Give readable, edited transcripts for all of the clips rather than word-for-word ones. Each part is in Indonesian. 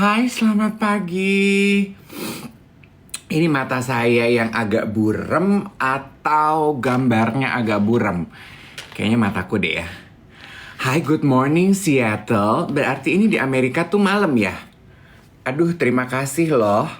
Hai, selamat pagi. Ini mata saya yang agak burem atau gambarnya agak burem? Kayaknya mataku deh ya. Hai, good morning Seattle. Berarti ini di Amerika tuh malam ya? Aduh, terima kasih loh.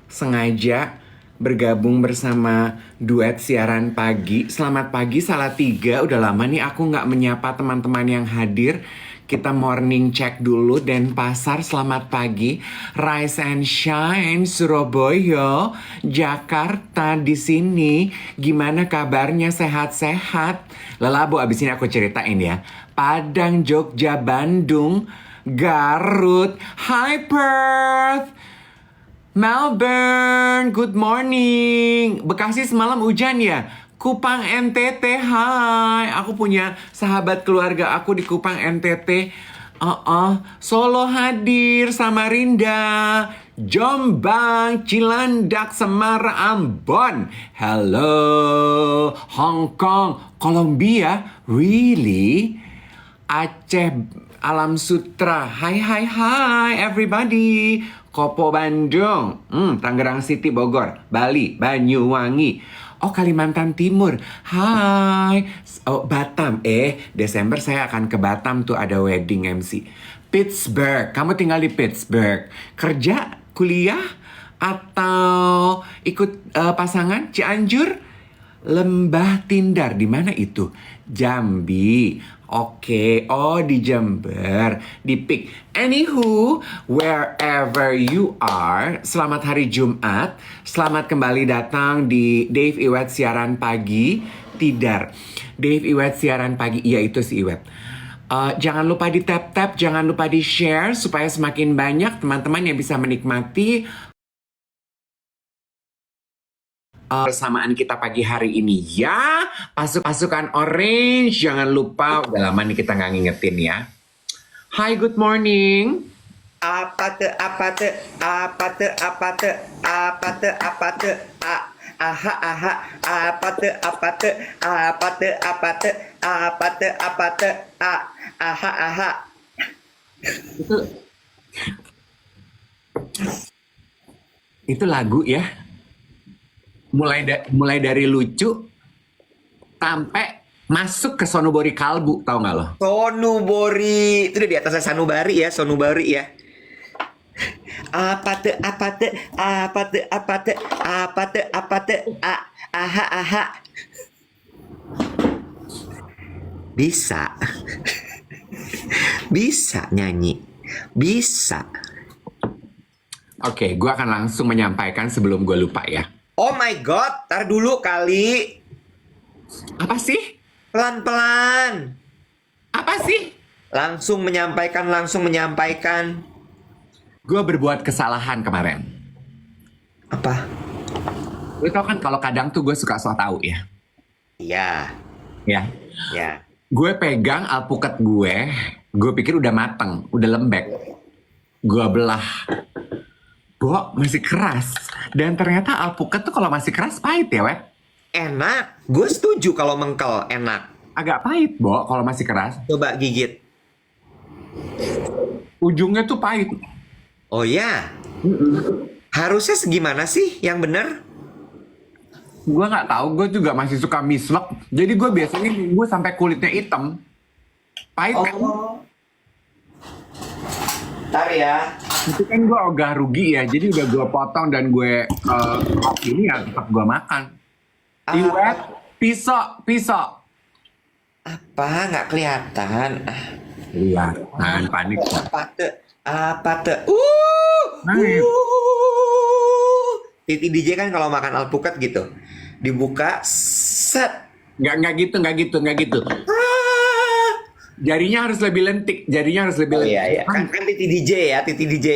Sengaja bergabung bersama duet siaran pagi. Selamat pagi Salatiga. Udah lama nih aku nggak menyapa teman-teman yang hadir. Kita morning check dulu. Denpasar, selamat pagi. Rise and shine, Surabaya, Jakarta di sini. Gimana kabarnya, sehat-sehat? Lelabu, abis ini aku ceritain ya. Padang, Jogja, Bandung, Garut. Hi Perth, Melbourne, good morning. Bekasi semalam hujan ya? Kupang NTT, hai. Aku punya sahabat keluarga aku di Kupang NTT. Solo hadir, Samarinda, Jombang, Cilandak, Semarang, Ambon. Hello, Hong Kong, Colombia, really? Aceh, Alam Sutra, hai hai hai everybody. Kopo Bandung, Tangerang City Bogor, Bali, Banyuwangi. Oh, Kalimantan Timur, hai. Oh, Batam, Desember saya akan ke Batam tuh, ada wedding MC. Pittsburgh, kamu tinggal di Pittsburgh. Kerja, kuliah, atau ikut pasangan? Cianjur, Lembah Tindar, di mana itu? Jambi. Oke, oh di Jember, di Pik. Anywho, wherever you are, selamat hari Jumat. Selamat kembali datang di Dave Iwet Siaran Pagi. Tidar. Dave Iwet Siaran Pagi, iya itu si Iwet. Jangan lupa di tap-tap, jangan lupa di share supaya semakin banyak teman-teman yang bisa menikmati persamaan kita pagi hari ini ya. Pasukan orange, jangan lupa. Udah lama nih kita nggak ngingetin ya. Hi, good morning. Apa te apa te apa te apa te apa te apa te aha aha apa te apa te apa te apa te apa te apa te aha aha. Itu lagu ya. Mulai dari lucu sampai masuk ke Sonubori Kalbu, tahu nggak lo? Sonubori itu udah di atasnya Sanubari ya, Sonubari ya. Apa te apa te apa te apa te apa te apa te aha aha. Bisa. Bisa nyanyi. Bisa. Oke, gue akan langsung menyampaikan sebelum gue lupa ya. Oh my god, tar dulu kali. Apa sih? Pelan-pelan. Apa sih? Langsung menyampaikan. Gue berbuat kesalahan kemarin. Apa? Lo tau kan kalau kadang tuh gue suka sok tahu ya. Iya. Ya. Ya. Gue pegang alpukat gue pikir udah mateng, udah lembek. Gue belah. Bo, masih keras. Dan ternyata alpukat tuh kalau masih keras pahit ya, Wet? Enak. Gue setuju kalau mengkel enak. Agak pahit, Bo, kalau masih keras. Coba gigit. Ujungnya tuh pahit. Oh ya. Harusnya segimana sih yang benar? Gue nggak tahu, gue juga masih suka mislek. Jadi gue biasanya gue sampai kulitnya hitam. Pahit kan? Ntar ya. Itu kan gue ogah rugi ya. Jadi udah gue potong dan gue ini ya tetap gue makan. Iwet, pisau. Apa? Nggak kelihatan. Lihat, panik. Apa te? Titi DJ kan kalau makan alpukat gitu. Dibuka, set. Nggak gitu. Jarinya harus lebih lentik. Oh iya. Kan Titi DJ ya. Titi DJ.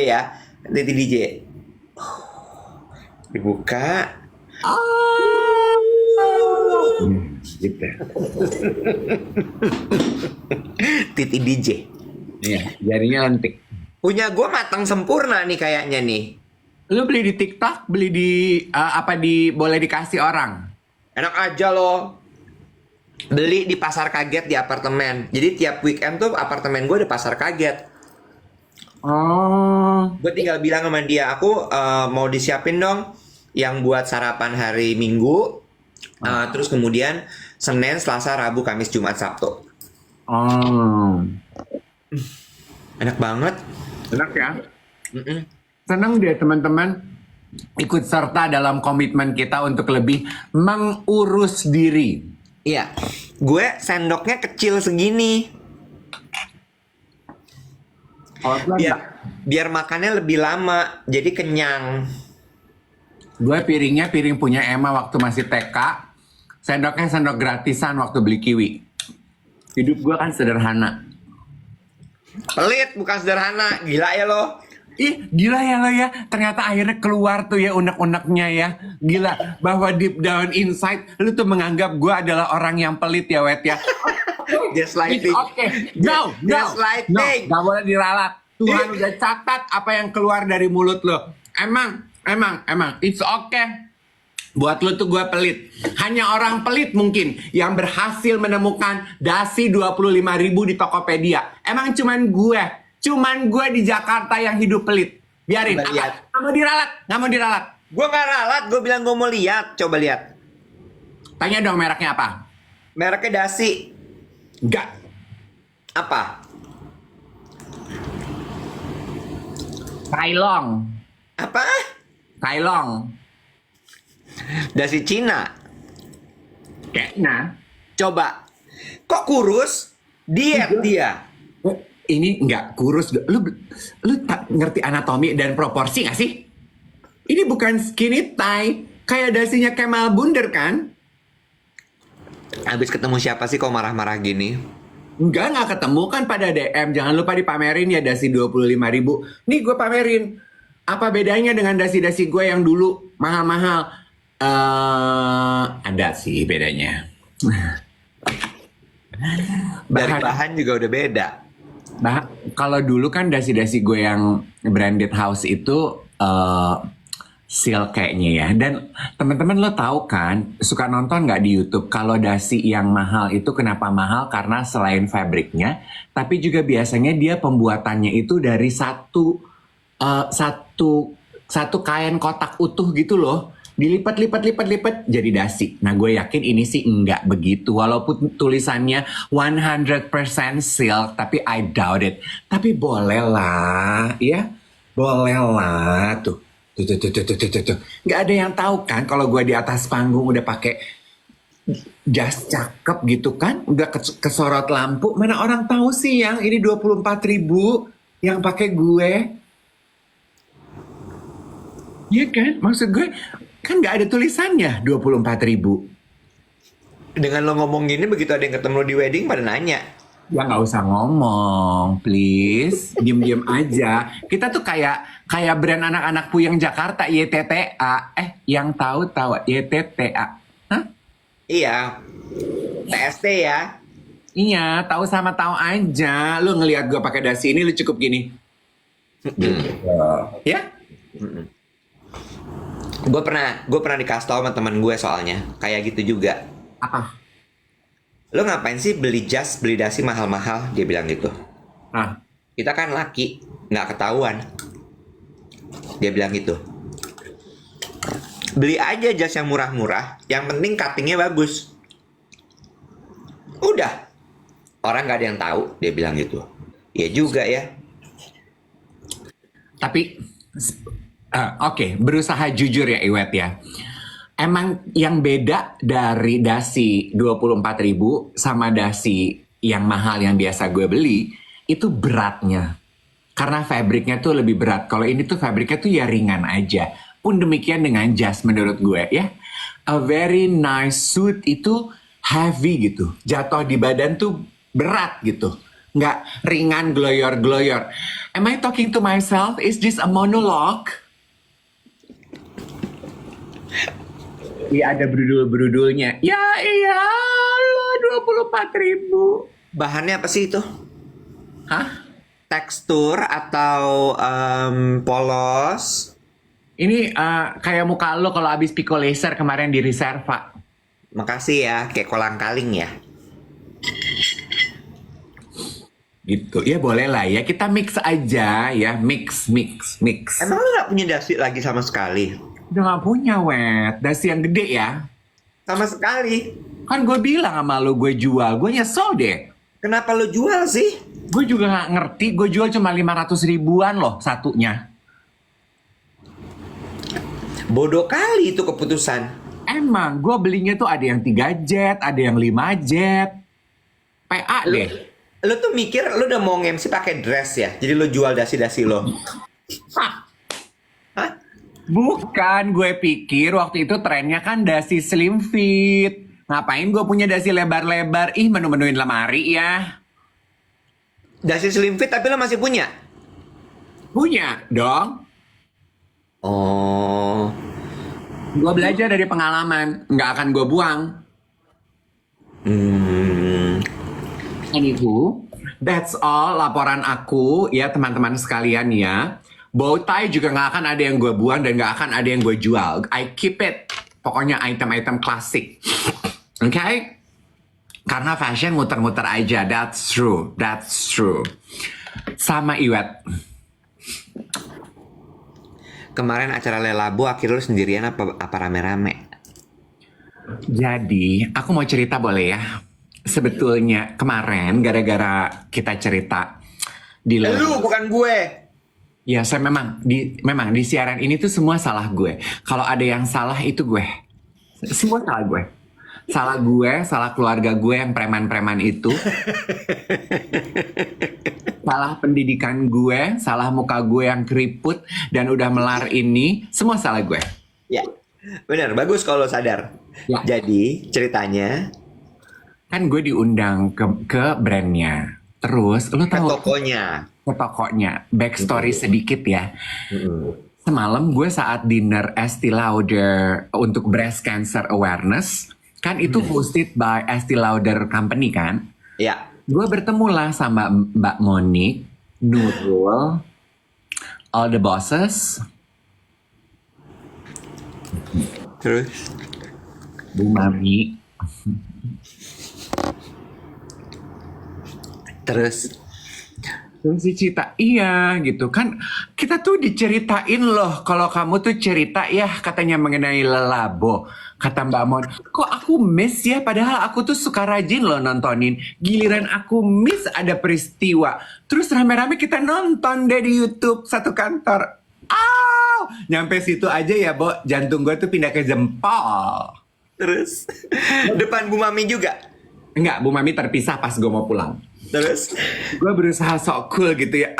Dibuka. Gitu. Titi DJ. Iya, jarinya lentik. Punya gue matang sempurna nih kayaknya nih. Lu beli di TikTok, beli di boleh dikasih orang. Enak aja loh. Beli di pasar kaget di apartemen. Jadi tiap weekend tuh apartemen gue ada pasar kaget. Oh. Gue tinggal bilang sama dia, aku mau disiapin dong yang buat sarapan hari Minggu. Terus kemudian Senin, Selasa, Rabu, Kamis, Jumat, Sabtu. Oh. Enak banget. Enak ya. Mm-mm. Senang deh teman-teman ikut serta dalam komitmen kita untuk lebih mengurus diri. Iya, gue sendoknya kecil segini. Biar makannya lebih lama, jadi kenyang. Gue piringnya piring punya Emma waktu masih TK. Sendoknya sendok gratisan waktu beli kiwi. Hidup gue kan sederhana. Pelit bukan sederhana, gila ya lo. Ih, gila ya lo ya. Ternyata akhirnya keluar tuh ya unek-uneknya ya. Gila, bahwa deep down inside lu tuh menganggap gue adalah orang yang pelit ya, Wet ya. Just It's lighting. okay. No, no, Just lighting. no. Gak boleh diralat. Tuhan udah catat apa yang keluar dari mulut lo. Emang, it's okay. Buat lo tuh gue pelit. Hanya orang pelit mungkin yang berhasil menemukan dasi 25.000 di Tokopedia. Emang cuman gue di Jakarta yang hidup pelit. Biarin. Coba lihat. Nggak mau diralat. Gue gak ralat, gue bilang gue mau lihat. Coba lihat. Tanya dong mereknya apa? Mereknya Dasi. Enggak. Apa? Kailong. Apa? Kailong. Dasi Cina. Kayaknya. Coba. Kok kurus? Diet dia. Ini nggak kurus. Lu tak ngerti anatomi dan proporsi nggak sih? Ini bukan skinny tie. Kayak dasinya Kemal Bunder kan? Habis ketemu siapa sih kok marah-marah gini? Nggak ketemu kan pada DM. Jangan lupa dipamerin ya dasi 25.000. Nih gue pamerin. Apa bedanya dengan dasi-dasi gue yang dulu mahal-mahal? Ada sih bedanya. Dari bahan juga udah beda. Nah, kalau dulu kan dasi-dasi gue yang branded house itu silk kayaknya ya. Dan teman-teman lo tahu kan, suka nonton nggak di YouTube kalau dasi yang mahal itu kenapa mahal? Karena selain fabriknya, tapi juga biasanya dia pembuatannya itu dari satu kain kotak utuh gitu loh. Dilipat jadi dasi. Nah gue yakin ini sih enggak begitu. Walaupun tulisannya 100% silk, tapi I doubt it. Tapi boleh lah, ya. Boleh lah. Tuh. Nggak ada yang tahu kan kalau gue di atas panggung udah pakai jas cakep gitu kan. Udah kesorot lampu. Mana orang tahu sih yang ini 24.000 yang pakai gue. Iya kan? Maksud gue kan nggak ada tulisannya 24.000. Dengan lo ngomong gini, begitu ada yang ketemu lo di wedding pada nanya. Ya nggak usah ngomong, please. Diem-diem aja. Kita tuh kayak brand anak-anak puyeng Jakarta, YTTA. Yang tahu YTTA. Hah? Iya. TST ya. Iya, tahu sama tahu aja. Lu ngelihat gue pakai dasi ini, lu cukup gini. Ya? Gue pernah dikasih tau sama teman gue soalnya kayak gitu juga. Apa? Lo ngapain sih beli dasi mahal-mahal? Dia bilang gitu. Ah. Kita kan laki, nggak ketahuan. Dia bilang gitu. Beli aja jas yang murah-murah, yang penting cuttingnya bagus. Udah, orang nggak ada yang tahu. Dia bilang gitu. Ya juga ya. Tapi oke, berusaha jujur ya Iwet ya. Emang yang beda dari dasi 24.000 sama dasi yang mahal yang biasa gue beli itu beratnya. Karena fabriknya tuh lebih berat. Kalau ini tuh fabriknya tuh ya ringan aja. Pun demikian dengan jas menurut gue ya. A very nice suit itu heavy gitu. Jatuh di badan tuh berat gitu. Nggak ringan gloyor-gloyor. Am I talking to myself? Is this a monologue? Iya ada berudul-berudulnya. Ya iya lo 24.000. Bahannya apa sih itu? Hah? Tekstur atau polos? Ini kayak muka lo kalau abis pico laser kemarin di Reserva. Makasih ya, kayak kolang kaling ya. Gitu. Ya boleh lah ya. Kita mix aja ya. Mix. Emang lu gak punya dasi lagi sama sekali? Udah gak punya, Wet. Dasi yang gede ya. Sama sekali. Kan gue bilang sama lu gue jual. Gue nyesel deh. Kenapa lu jual sih? Gue juga gak ngerti. Gue jual cuma 500 ribuan loh satunya. Bodoh kali itu keputusan. Emang gue belinya tuh ada yang 3 jet. Ada yang 5 jet. PA deh. Lu tuh mikir lu udah mau nge-MC pakai dress ya? Jadi lu jual dasi-dasi lo. Hah? Bukan, gue pikir waktu itu trennya kan dasi slim fit. Ngapain gue punya dasi lebar-lebar? Ih, menu-menuin lemari ya. Dasi slim fit tapi lo masih punya? Punya dong. Oh. Gue belajar dari pengalaman. Nggak akan gue buang. Anywho, that's all laporan aku ya teman-teman sekalian ya. Bow tie juga nggak akan ada yang gue buang dan nggak akan ada yang gue jual. I keep it. Pokoknya item-item klasik. Okay? Karena fashion muter-muter aja. That's true. Sama Iwet. Kemarin acara Lelabo akhirnya lu sendirian apa rame-rame? Jadi, aku mau cerita boleh ya? Sebetulnya kemarin gara-gara kita cerita di Lu bukan gue. Ya, saya memang di siaran ini tuh semua salah gue. Kalau ada yang salah itu gue. Semua salah gue. Salah gue, salah keluarga gue yang preman-preman itu. Salah pendidikan gue, salah muka gue yang keriput dan udah melar ini, semua salah gue. Ya, benar. Bagus kalau sadar. Ya. Jadi ceritanya Kan gue diundang ke brandnya. Terus, lo ke tahu tokonya. ke tokonya. Backstory sedikit ya. Semalam gue saat dinner Estee Lauder untuk breast cancer awareness, kan itu hosted by Estee Lauder Company kan. Ya. Gue bertemulah sama Mbak Monique, Nurul, all the bosses, Terus Bu Mami. Terus Si Cita, iya gitu kan. Kita tuh diceritain loh. Kalau kamu tuh cerita ya katanya mengenai Lelabo. Kata Mbak Mon, kok aku miss ya? Padahal aku tuh suka rajin loh nontonin. Giliran aku miss ada peristiwa. Terus rame-rame kita nonton deh di YouTube satu kantor. Nyampe situ aja ya, Bo. Jantung gue tuh pindah ke jempol. Terus depan Bu Mami juga. Enggak, Bu Mami terpisah pas gue mau pulang. Terus Gue berusaha sok cool gitu ya.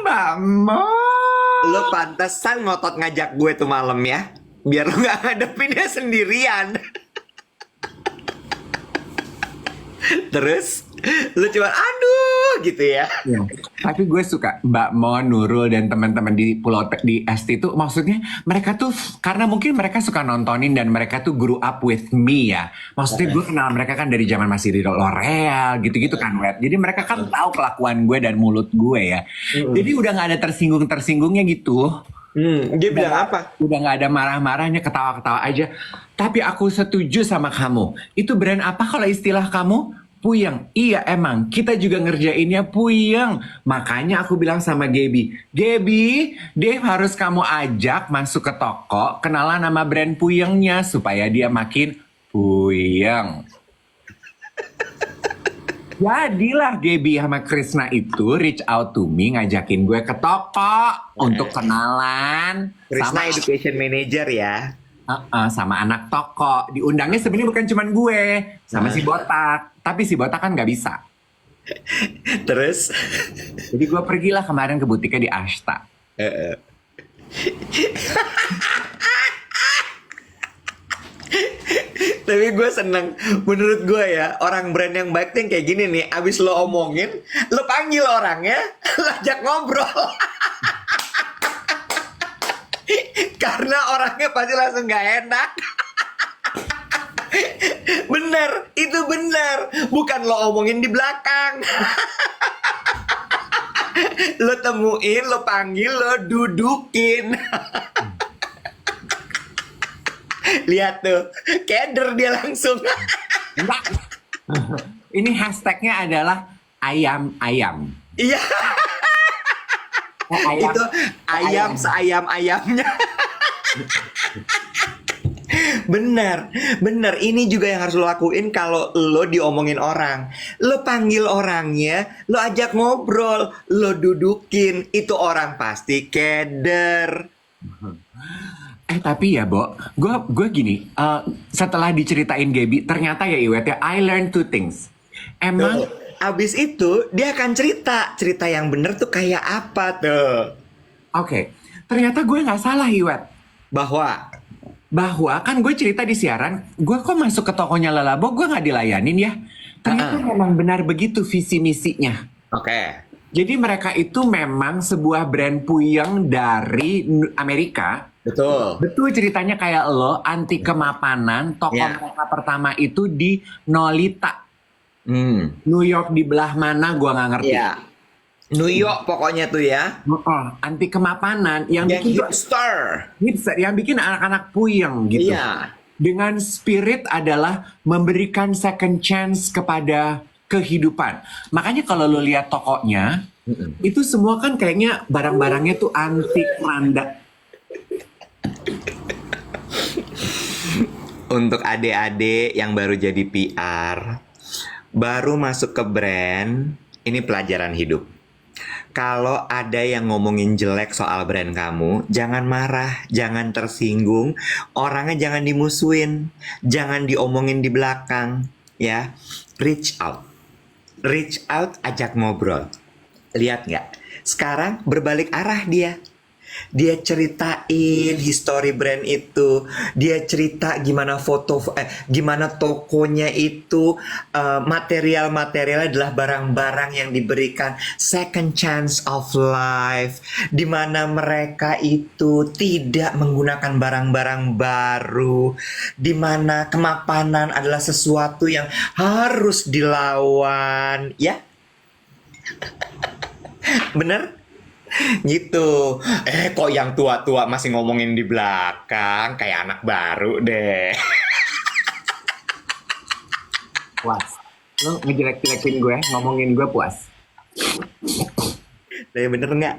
Mbak Mon. lo pantesan ngotot ngajak gue tuh malam ya. Biar lo gak ngadepinnya sendirian. Terus lo cuma aduh gitu ya. Ya, tapi gue suka Mbak Mon, Nurul dan teman-teman di di ST itu maksudnya mereka tuh karena mungkin mereka suka nontonin dan mereka tuh grew up with me ya. Maksudnya gue kenal mereka kan dari zaman masih di L'Oreal gitu-gitu kan, Wet. Jadi mereka kan tahu kelakuan gue dan mulut gue ya. Jadi udah nggak ada tersinggung-tersinggungnya gitu. Dia bilang apa? Udah nggak ada marah-marahnya, ketawa-ketawa aja. Tapi aku setuju sama kamu. Itu brand apa kalau istilah kamu? Puyeng. Iya emang, kita juga ngerjainnya puyeng. Makanya aku bilang sama Gaby, Gaby, Dave harus kamu ajak masuk ke toko, kenalan nama brand puyengnya supaya dia makin puyeng. Jadilah Gaby sama Krisna itu reach out to me, ngajakin gue ke toko untuk kenalan. Krisna sama Education Manager ya. sama anak toko. Diundangnya sebenarnya bukan cuman gue, sama si Botak. Tapi si Botak kan nggak bisa. Terus Jadi gue pergilah kemarin ke butiknya di Ashta. tapi gue seneng. Menurut gue ya, orang brand yang baik tuh yang kayak gini nih. Abis lo omongin, lo panggil orangnya, lo ajak ngobrol. Karena orangnya pasti langsung gak enak. Bener, itu bener. Bukan lo omongin di belakang. Lo temuin, lo panggil, lo dudukin. Lihat tuh, keder dia langsung. Enggak. Ini hashtagnya adalah ayam-ayam. Iya, Ayam. itu ayam seayam-ayamnya. Bener, bener. Ini juga yang harus lo lakuin kalau lo diomongin orang. Lo panggil orangnya, lo ajak ngobrol, lo dudukin. Itu orang pasti keder. Tapi ya, Bo, gue gini, setelah diceritain Gaby, ternyata ya Iwet ya, I learned two things. Emang, Tuh. Abis itu dia akan cerita yang bener tuh kayak apa tuh. oke, ternyata gue nggak salah Iwet. Bahwa, Bahwa kan gue cerita di siaran, gue kok masuk ke tokonya Lelabo, gue nggak dilayanin ya. Ternyata memang benar begitu visi misinya. oke. Jadi mereka itu memang sebuah brand puyeng dari Amerika. Betul. Betul ceritanya kayak lo, anti kemapanan, toko Ya. mereka pertama itu di Nolita. Hmm. New York di belah mana gua nggak ngerti. Iya. New York pokoknya tuh ya. Anti kemapanan yang Yang bikin hipster. yang bikin anak-anak puyeng gitu. Iya. Dengan spirit adalah memberikan second chance kepada kehidupan. Makanya kalau lo lihat tokonya, itu semua kan kayaknya barang-barangnya tuh antik, randa. Untuk adik-adik yang baru jadi PR, baru masuk ke brand, ini pelajaran hidup. Kalau ada yang ngomongin jelek soal brand kamu, jangan marah, jangan tersinggung, orangnya jangan dimusuhin, jangan diomongin di belakang, ya. Reach out. Reach out, ajak ngobrol. Lihat nggak? Sekarang berbalik arah dia. Dia ceritain history brand itu, dia cerita gimana gimana tokonya itu, material-materialnya adalah barang-barang yang diberikan second chance of life, di mana mereka itu tidak menggunakan barang-barang baru, di mana kemapanan adalah sesuatu yang harus dilawan, ya. Bener? Gitu. Kok yang tua-tua masih ngomongin di belakang kayak anak baru deh. Puas. Lo ngejelek-jelekin gue, ngomongin gue puas. Tapi bener nggak?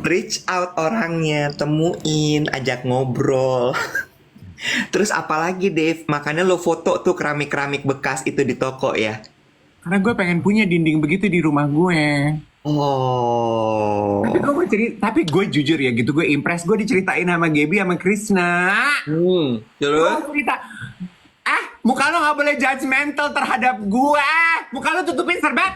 Reach out orangnya, temuin, ajak ngobrol. Terus apalagi Dave, makanya lo foto tuh keramik-keramik bekas itu di toko ya. Karena gue pengen punya dinding begitu di rumah gue. Oh. Tapi gue jujur ya gitu, gue impress. Gue diceritain sama Gaby sama Krishna. Terus? Gue cerita, muka lo gak boleh judgmental terhadap gue. Muka lo tutupin serbet.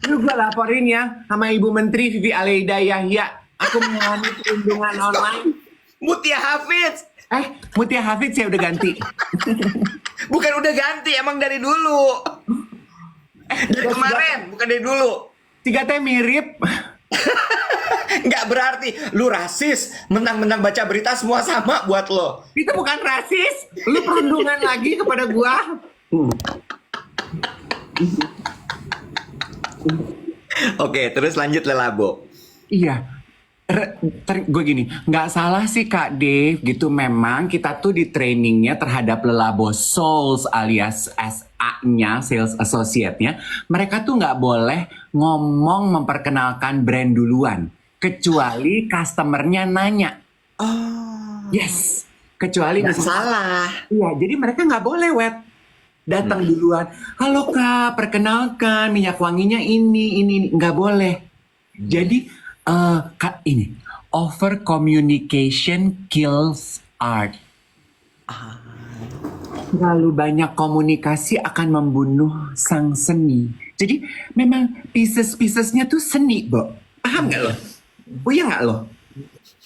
Lu gue laporin ya sama Ibu Menteri Vivi Aleida Yahya. Aku mengalami perundungan online. Mutia Hafiz. Mutia Hafid saya udah ganti. Bukan udah ganti, emang dari dulu. Dari kemarin, bukan dari dulu. 3T mirip. Nggak berarti lu rasis, mentang-mentang baca berita semua sama buat lo. Itu bukan rasis. Lu perundungan lagi kepada gua. Oke, terus lanjut Lelabo. Iya. Gue gini, nggak salah sih Kak Dave gitu. Memang kita tuh di trainingnya terhadap Lelabo Souls alias SA-nya, Sales Associate-nya. Mereka tuh nggak boleh ngomong memperkenalkan brand duluan. Kecuali customer-nya nanya. Oh, Yes. Kecuali nggak misalnya- salah. Iya, jadi mereka nggak boleh datang duluan. Halo Kak, perkenalkan minyak wanginya ini nggak boleh. Jadi Kak ini over communication kills art. Terlalu banyak komunikasi akan membunuh sang seni. Jadi memang pieces-piecesnya tuh seni, Bo. Paham nggak lo? Puyeng nggak lo?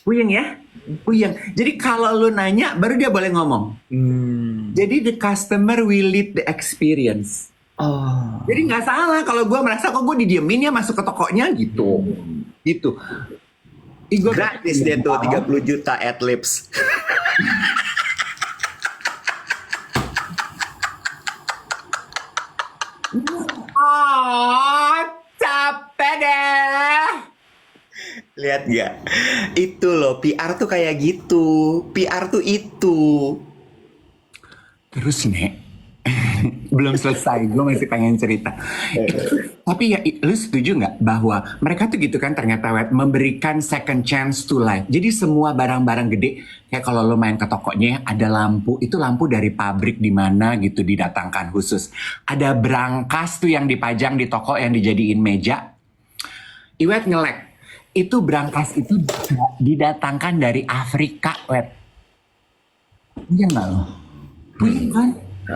Puyeng ya? Puyeng. Jadi kalau lo nanya, baru dia boleh ngomong. Jadi the customer will lead the experience. Oh, Jadi nggak salah kalau gue merasa kok gue didiemin ya masuk ke tokonya gitu. Gitu. gratis dia tuh 30 juta adlibs. Oh, capek deh. Lihat gak? Itu loh, PR tuh kayak gitu. PR tuh itu. Terus Nek, belum selesai, gue masih pengen cerita. Tapi ya, lu setuju nggak bahwa mereka tuh gitu kan ternyata Wet, memberikan second chance to life. Jadi semua barang-barang gede, kayak kalau lo main ke tokonya ada lampu, itu lampu dari pabrik di mana gitu didatangkan khusus. Ada brankas tuh yang dipajang di toko yang dijadiin meja. Iwet ngelek, itu brankas itu didatangkan dari Afrika, Wet. Iya nggak lo? Iya kan?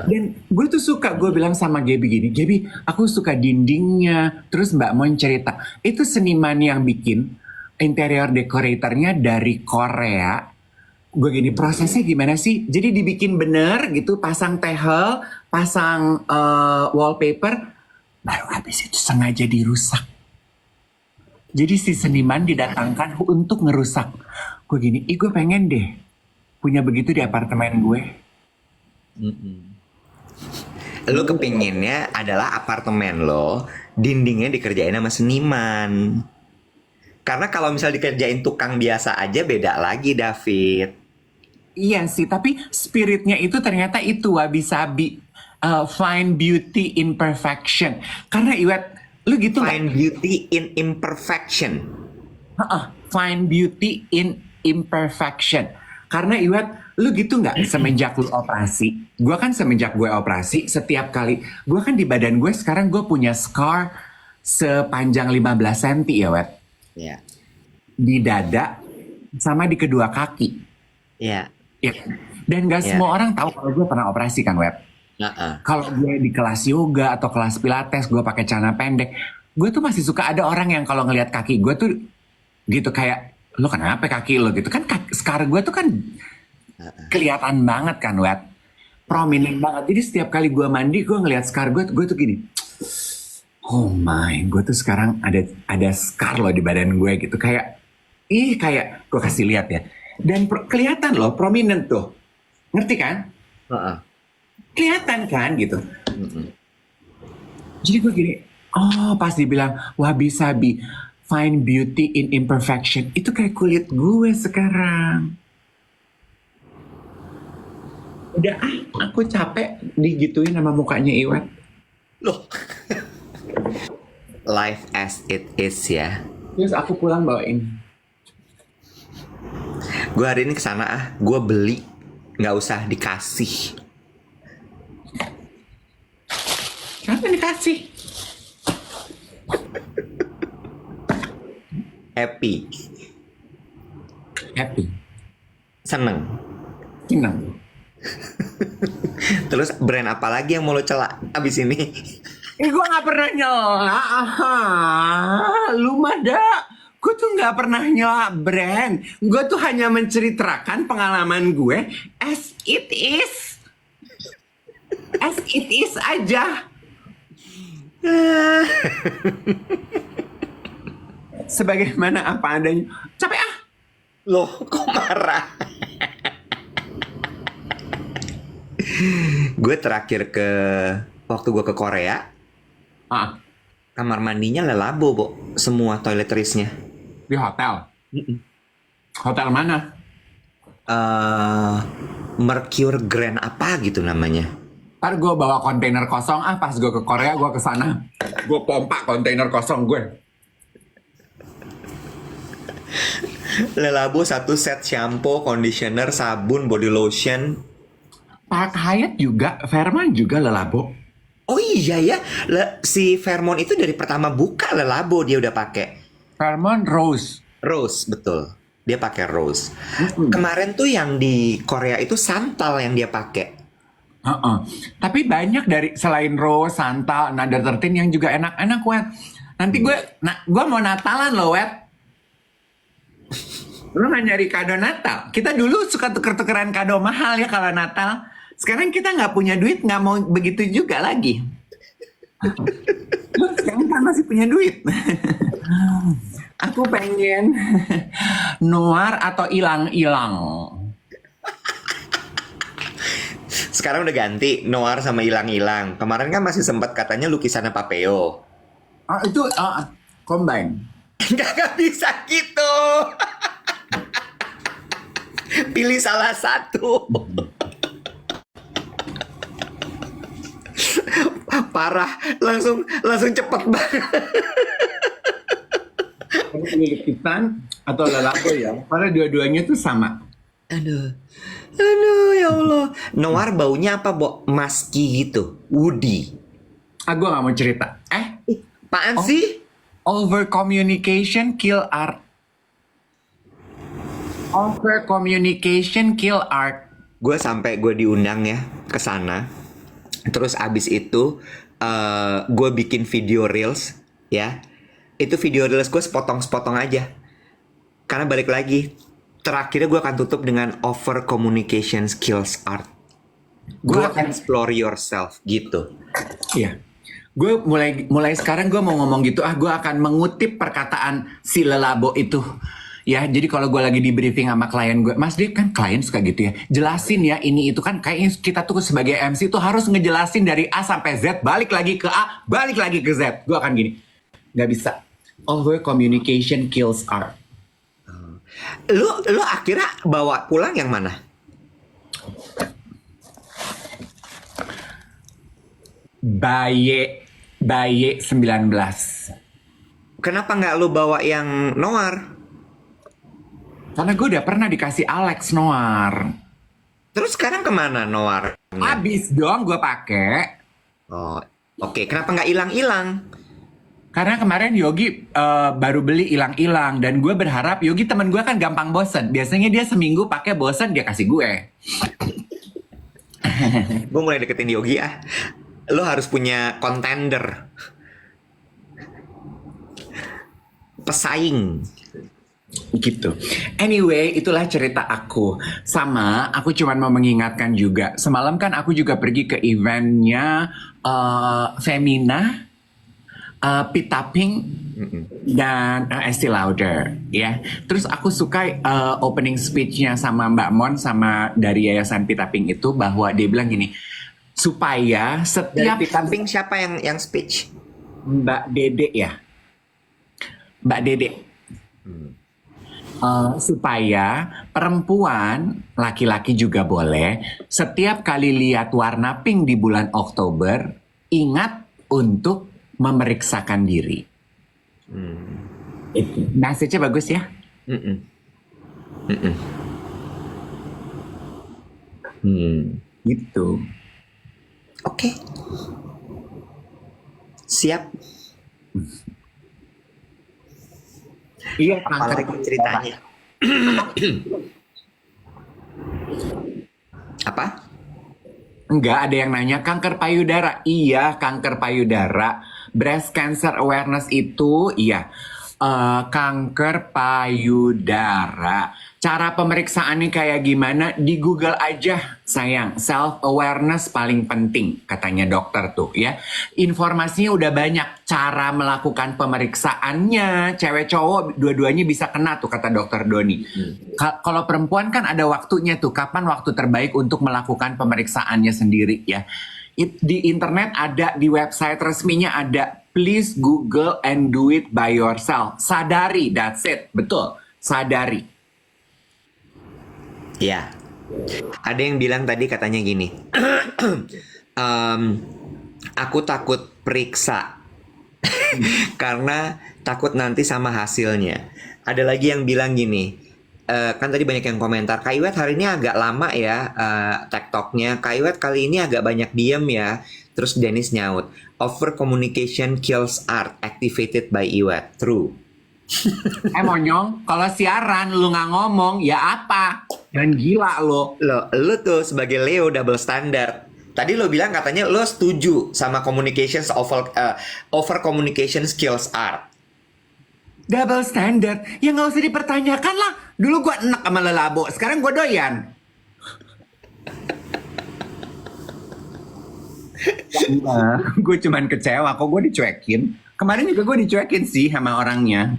Dan gue tuh suka, gue bilang sama Gaby gini, Gaby aku suka dindingnya. Terus Mbak Mon cerita, itu seniman yang bikin interior decoratornya dari Korea. Gue gini, prosesnya gimana sih? Jadi dibikin bener gitu, pasang tehel, pasang wallpaper, baru habis itu sengaja dirusak. Jadi si seniman didatangkan untuk ngerusak. Gue gini, gue pengen deh punya begitu di apartemen gue. Lo kepinginnya adalah apartemen lo, dindingnya dikerjain sama seniman. Karena kalau misal dikerjain tukang biasa aja beda lagi, David. Iya sih, tapi spiritnya itu ternyata itu wabi-sabi. Find beauty in perfection. Karena Iwet, lu gitu nggak? Find beauty in imperfection. Find beauty in imperfection. Karena Iwet, lu gitu nggak semenjak lu operasi? Gue kan semenjak gue operasi, setiap kali, gue kan di badan gue sekarang gue punya scar sepanjang 15 cm ya Wet. Iya. Di dada sama di kedua kaki. Iya. Ya. Dan gak Ya. semua orang tahu kalau gue pernah operasi kan Wet. Kalau gue di kelas yoga atau kelas pilates, gue pakai celana pendek, gue tuh masih suka ada orang yang kalau ngelihat kaki gue tuh gitu kayak, lo kenapa kaki lo gitu kan? Scar gue tuh kan kelihatan banget kan Wet, prominent banget. Jadi setiap kali gue mandi, gue ngelihat scar gue tuh gini, oh my, gue tuh sekarang ada scar loh di badan gue gitu, kayak kayak gue kasih lihat ya, dan kelihatan loh prominent tuh, ngerti kan? Kelihatan kan gitu. Jadi gue gini, oh pas dibilang wabi-sabi, find beauty in imperfection, itu kayak kulit gue sekarang. Udah aku capek digituin sama mukanya Iwet. Loh. Life as it is ya. Terus aku pulang bawain. Gue hari ini kesana gue beli, nggak usah dikasih. Kenapa dikasih? Happy, Happy. seneng. Senang. Terus brand apa lagi yang mau lo celak abis ini? Gue gak pernah nyela. Lu mah dah. Gue tuh gak pernah nyela brand. Gue tuh hanya menceritakan pengalaman gue as it is. As it is aja. Sebagaimana apa adanya. Capek Loh, kok marah? Gue terakhir waktu gue ke Korea, kamar mandinya lelabo, Bo. Semua toiletries-nya. Di hotel. Hotel mana? Mercure Grand apa gitu namanya. Ntar gue bawa kontainer kosong pas gue ke Korea gue kesana. Gue pompa kontainer kosong gue. Lelabo satu set shampoo, conditioner, sabun, body lotion. Park Hyatt juga, Fairmont juga lelabo. Oh iya ya, si Fairmont itu dari pertama buka lelabo dia udah pakai. Fairmont Rose. Rose, betul. Dia pakai Rose. Kemarin tuh yang di Korea itu Santal yang dia pakai. Tapi banyak dari selain Rose, Santal, Another 13 yang juga enak-enak, Wet. Nanti gue mau Natalan loh, Wet. Lu nggak nyari kado Natal? Kita dulu suka tuker-tukeran kado mahal ya kalau Natal. Sekarang kita nggak punya duit, nggak mau begitu juga lagi. Lu sekarang kan masih punya duit. Aku pengen noir atau ilang-ilang. Sekarang udah ganti noir sama hilang-hilang. Kemarin kan masih sempat katanya lukisannya Papeo. Itu combine. Nggak bisa gitu. Pilih salah satu. Parah, langsung cepet banget. Penyelidikan atau lelako ya, karena dua-duanya tuh sama. Aduh, ya Allah. Noir baunya apa, Bo? Musky gitu. Woody. Gue gak mau cerita. Apaan Oh. sih? Over communication kill art. Over communication kill art. Gue diundang ya ke sana. Terus abis itu gue bikin video reels ya. Itu video reels gue sepotong-sepotong aja. Karena balik lagi, terakhirnya gue akan tutup dengan over communication skills art. Gue akan explore yourself gitu. Iya. Gue mulai sekarang gue mau ngomong gitu. Gue akan mengutip perkataan si Lelabo itu. Ya, jadi kalau gue lagi di briefing sama klien gue, Mas Dik kan klien suka gitu ya, jelasin ya ini itu kan kayaknya kita tuh sebagai MC tuh harus ngejelasin dari A sampai Z, balik lagi ke A, balik lagi ke Z. Gue akan gini, nggak bisa. Over communication kills art. Lu akhirnya bawa pulang yang mana? Baye 19. Kenapa nggak lu bawa yang noir? Karena gue udah pernah dikasih Alex Noir. Terus sekarang kemana noir? Abis dong gue pakai. Oh, oke. Kenapa nggak hilang-hilang? Karena kemarin Yogi baru beli hilang-hilang dan gue berharap Yogi teman gue kan gampang bosen. Biasanya dia seminggu pakai bosen dia kasih gue. Gue mulai deketin Yogi ah. Lo harus punya contender. Pesaing. Gitu. Anyway, itulah cerita aku. Sama, aku cuma mau mengingatkan juga. Semalam kan aku juga pergi ke eventnya Femina, Pita Pink, dan Estee Lauder. Ya. Terus aku suka opening speech-nya sama Mbak Mon sama dari Yayasan Pita Pink itu bahwa dia bilang gini, supaya Dari setiap Pitamping siapa yang speech? Mbak Dede ya, Mbak Dede. Supaya perempuan, laki-laki juga boleh, setiap kali lihat warna pink di bulan Oktober, ingat untuk memeriksakan diri. Itu. Message-nya bagus ya? Gitu. Oke. Siap. Iya, Apalagi ceritanya. Apa? Enggak, ada yang nanya kanker payudara. Iya, kanker payudara. Breast cancer awareness itu, iya. Kanker payudara. Cara pemeriksaannya kayak gimana? Di Google aja, sayang. Self awareness paling penting, katanya dokter tuh ya. Informasinya udah banyak. Cara melakukan pemeriksaannya, cewek cowok dua-duanya bisa kena tuh kata dokter Doni. Kalau perempuan kan ada waktunya tuh. Kapan waktu terbaik untuk melakukan pemeriksaannya sendiri ya? Di internet ada, di website resminya ada. Please Google and do it by yourself. Sadari, that's it. Betul, sadari. Ya. Ada yang bilang tadi katanya gini. Aku takut periksa. Karena takut nanti sama hasilnya. Ada lagi yang bilang gini. Kan tadi banyak yang komentar. Kak Iwet hari ini agak lama ya TikToknya. Kak Iwet kali ini agak banyak diem ya. Terus Dennis nyaut. Over communication kills art. Activated by Iwet. True. Monyong, kalau siaran lu nggak ngomong, ya apa? Dan gila lo. Lo tuh sebagai Leo double standard. Tadi lo bilang katanya lo setuju sama communications over communication skills art. Double standard. Ya nggak usah dipertanyakan lah. Dulu gua enak sama Lelabo, sekarang gua doyan. Gue cuman kecewa kok gue dicuekin. Kemarin juga gue dicuekin sih sama orangnya.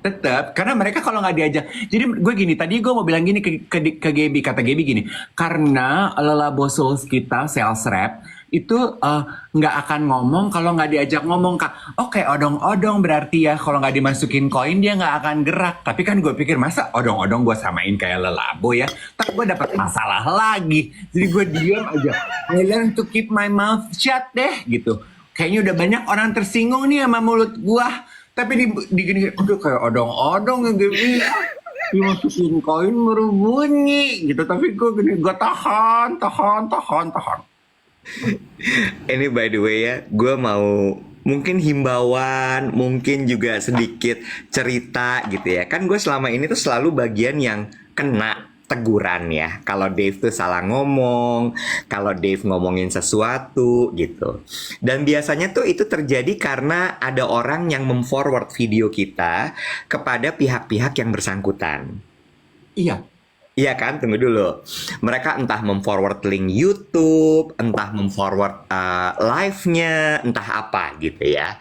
Tetap, karena mereka kalau nggak diajak. Jadi gue gini, tadi gue mau bilang gini ke Gaby, kata Gaby gini, karena Lelabo Souls kita sales rep itu nggak akan ngomong kalau nggak diajak ngomong, Kak. Oke, odong-odong berarti ya kalau nggak dimasukin koin dia nggak akan gerak. Tapi kan gue pikir masa odong-odong gue samain kayak lelabo ya. Tak gue dapat masalah lagi. Jadi gue diam aja. I learn to keep my mouth shut deh gitu. Kayaknya udah banyak orang tersinggung nih sama mulut gue. Tapi di gini, udah kayak odong-odong yang gini. Dimasukin koin baru bunyi gitu. Tapi gue gini, gue tahan. Ini by the way ya, gue mau mungkin himbauan, mungkin juga sedikit cerita gitu ya. Kan gue selama ini tuh selalu bagian yang kena teguran ya. Kalau Dave tuh salah ngomong, kalau Dave ngomongin sesuatu gitu. Dan biasanya tuh itu terjadi karena ada orang yang memforward video kita kepada pihak-pihak yang bersangkutan. Iya. Iya kan, tunggu dulu. Mereka entah memforward link YouTube, entah memforward live-nya, entah apa gitu ya.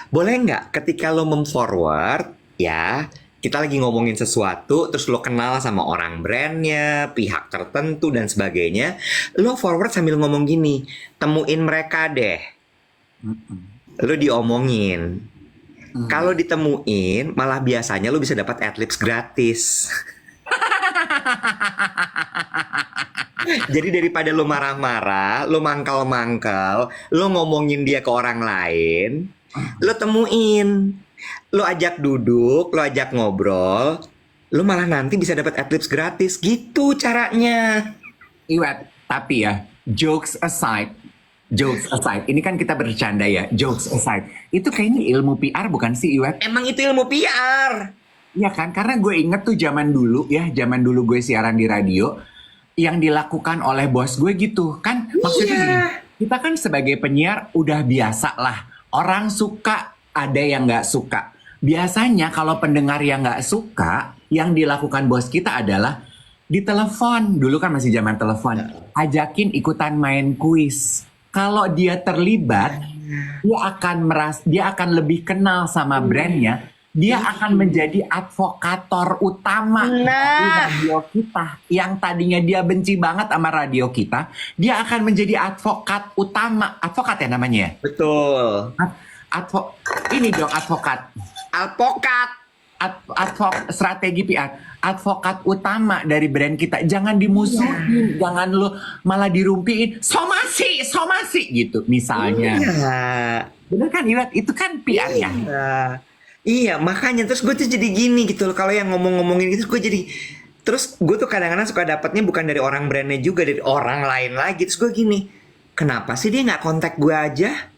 Boleh nggak ketika lo memforward, ya, kita lagi ngomongin sesuatu, terus lo kenal sama orang brandnya, pihak tertentu dan sebagainya, lo forward sambil ngomong gini, temuin mereka deh. Lo diomongin. Kalau ditemuin, malah biasanya lo bisa dapat adlibs gratis. Jadi daripada lo marah-marah, lo mangkal-mangkal, lo ngomongin dia ke orang lain, lo temuin, lo ajak duduk, lo ajak ngobrol, lo malah nanti bisa dapat adlibs gratis, gitu caranya. Iwet, tapi ya, jokes aside, ini kan kita bercanda ya, jokes aside. Itu kayaknya ilmu PR bukan sih, Iwet? Emang itu ilmu PR. Iya kan, karena gue inget tuh zaman dulu gue siaran di radio, yang dilakukan oleh bos gue gitu kan. Maksudnya gini, kita kan sebagai penyiar udah biasa lah. Orang suka, ada yang nggak suka. Biasanya kalau pendengar yang nggak suka, yang dilakukan bos kita adalah ditelepon. Dulu kan masih zaman telepon. Ajakin ikutan main kuis. Kalau dia terlibat, dia akan lebih kenal sama brandnya. Dia akan menjadi advokator utama di radio kita. Yang tadinya dia benci banget sama radio kita, dia akan menjadi advokat utama. Advokat ya namanya ya? Betul. Ini dong advokat. Strategi PR. Advokat utama dari brand kita. Jangan dimusuhin, jangan lo malah dirumpiin. Somasi gitu misalnya. Bener kan Iwet? Itu kan PR ya. Iya, makanya terus gue tuh jadi gini gitu loh. Kalau yang ngomong-ngomongin gitu gue jadi, terus gue tuh kadang-kadang suka dapatnya bukan dari orang brandnya juga, dari orang lain lagi. Terus gue gini, kenapa sih dia nggak kontak gue aja?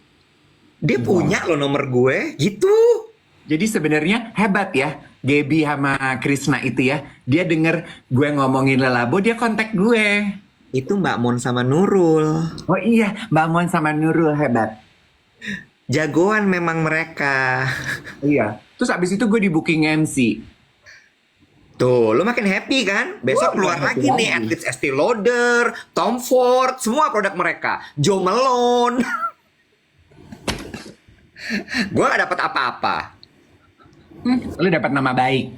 Dia punya loh nomor gue gitu. Jadi sebenarnya hebat ya Gaby sama Krisna itu ya. Dia denger gue ngomongin lelabo, dia kontak gue. Itu Mbak Mon sama Nurul. Oh iya, Mbak Mon sama Nurul hebat. Jagoan memang mereka. Iya. Terus abis itu gue di booking MC. Tuh, lo makin happy kan? Besok keluar lagi nih Adlibs Estee Lauder, Tom Ford, semua produk mereka. Jo Malone. Gue gak dapat apa-apa. Lo dapat nama baik.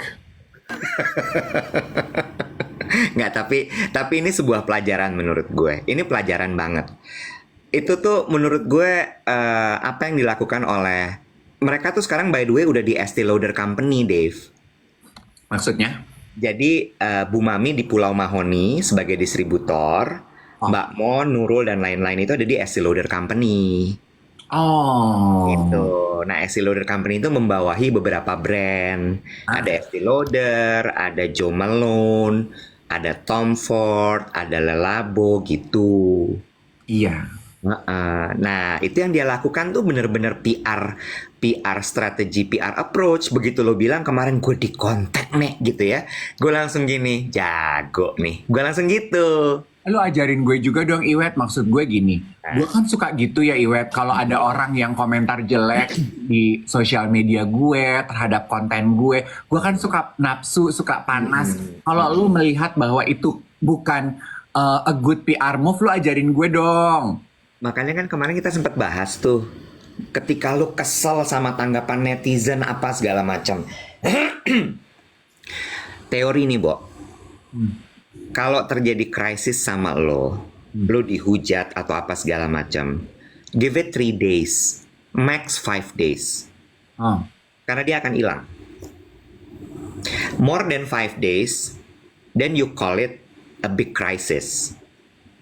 Nggak, tapi ini sebuah pelajaran menurut gue. Ini pelajaran banget. Itu tuh menurut gue apa yang dilakukan oleh mereka tuh sekarang by the way udah di Estee Lauder Company, Dave. Maksudnya? Jadi Bu Mami di Pulau Mahoni sebagai distributor, Mbak Mon, Nurul dan lain-lain itu ada di Estee Lauder Company. Oh. Gitu. Nah, Estee Lauder Company itu membawahi beberapa brand. Ada Estee Lauder, ada Jo Malone, ada Tom Ford, ada Le Labo gitu. Iya. Nah, itu yang dia lakukan tuh bener-bener PR strategi, PR approach. Begitu lo bilang kemarin gue di kontak nih gitu ya, gue langsung gini, jago nih. Gue langsung gitu. Lo ajarin gue juga dong Iwet, maksud gue gini. Gue kan suka gitu ya Iwet, kalau ada orang yang komentar jelek di sosial media gue terhadap konten gue kan suka nafsu, suka panas. Kalau lo melihat bahwa itu bukan a good PR move, lo ajarin gue dong. Makanya kan kemarin kita sempat bahas tuh, ketika lu kesel sama tanggapan netizen apa segala macam. Teori nih, Bo. Kalau terjadi krisis sama lo, lo dihujat atau apa segala macam, give it 3 days, max 5 days. Oh. Karena dia akan hilang. More than 5 days, then you call it a big crisis.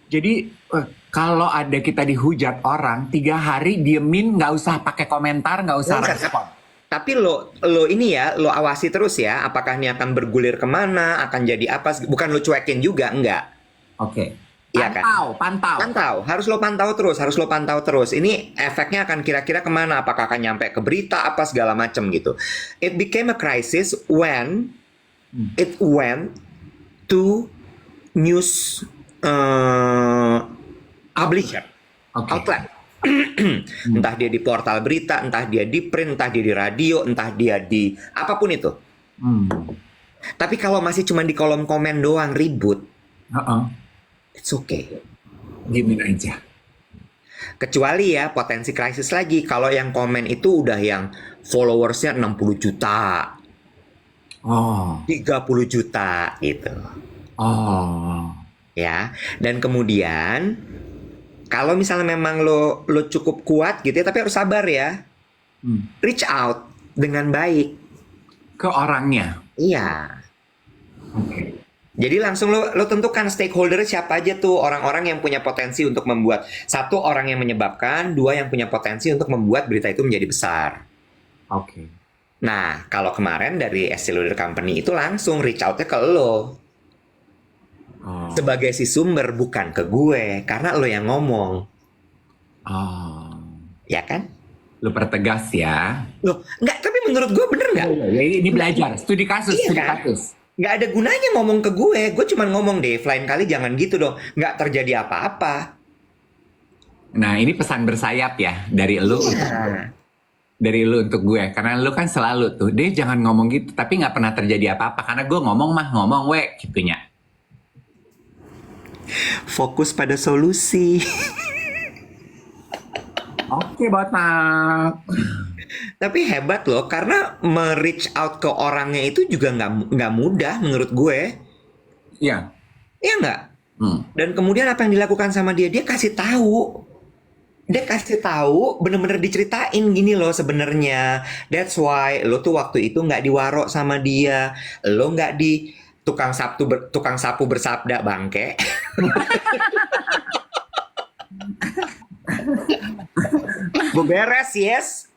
Jadi kalau ada kita dihujat orang 3 hari diemin, nggak usah pakai komentar, nggak usah Nggak usah. respon. Tapi lo ini ya, lo awasi terus ya, apakah ini akan bergulir kemana, akan jadi apa, bukan lo cuekin juga, enggak. Oke. Iya kan? Pantau. Harus lo pantau terus. Ini efeknya akan kira-kira kemana? Apakah akan nyampe ke berita apa segala macam gitu. It became a crisis when it went to news publisher, Oke. outlet. Entah dia di portal berita, entah dia di print, entah dia di radio, entah dia di apapun itu. Hmm. Tapi kalau masih cuma di kolom komen doang ribut, Uh-uh. it's okay. Diemin aja. Kecuali ya potensi krisis lagi. Kalau yang komen itu udah yang followersnya 60 juta, Oh. 30 juta gitu. Oh. Ya. Dan kemudian kalau misalnya memang lo cukup kuat gitu ya, tapi harus sabar ya. Reach out dengan baik. Ke orangnya. Iya. Oke. Jadi langsung lo tentukan stakeholder siapa aja tuh, orang-orang yang punya potensi untuk membuat, satu orang yang menyebabkan, dua yang punya potensi untuk membuat berita itu menjadi besar. Oke. Nah, kalau kemarin dari Estee Lauder Company itu langsung reach out-nya ke lo. Oh. Sebagai si sumber, bukan ke gue. Karena lo yang ngomong. Oh. Ya kan? Lu pertegas ya. Loh, enggak, tapi menurut gue bener nggak? Ya, ini belajar. Studi kasus. Iya Studi kan? kasus. Nggak ada gunanya ngomong ke gue. Gue cuma ngomong, Dave, lain kali jangan gitu dong. Nggak terjadi apa-apa. Nah, ini pesan bersayap ya. Dari lu. Iya. Dari lu untuk gue. Karena lu kan selalu tuh. Dia jangan ngomong gitu. Tapi nggak pernah terjadi apa-apa. Karena gue ngomong we. Gitunya. Fokus pada solusi. Oke, Botak. Tapi hebat loh, karena me-reach out ke orangnya itu juga nggak mudah menurut gue. Iya. Iya nggak? Dan kemudian apa yang dilakukan sama dia? Dia kasih tahu. Bener-bener diceritain gini loh sebenarnya. That's why lo tuh waktu itu nggak diwarok sama dia. Lo nggak di tukang sapu bersabda bangke. Beberes, yes.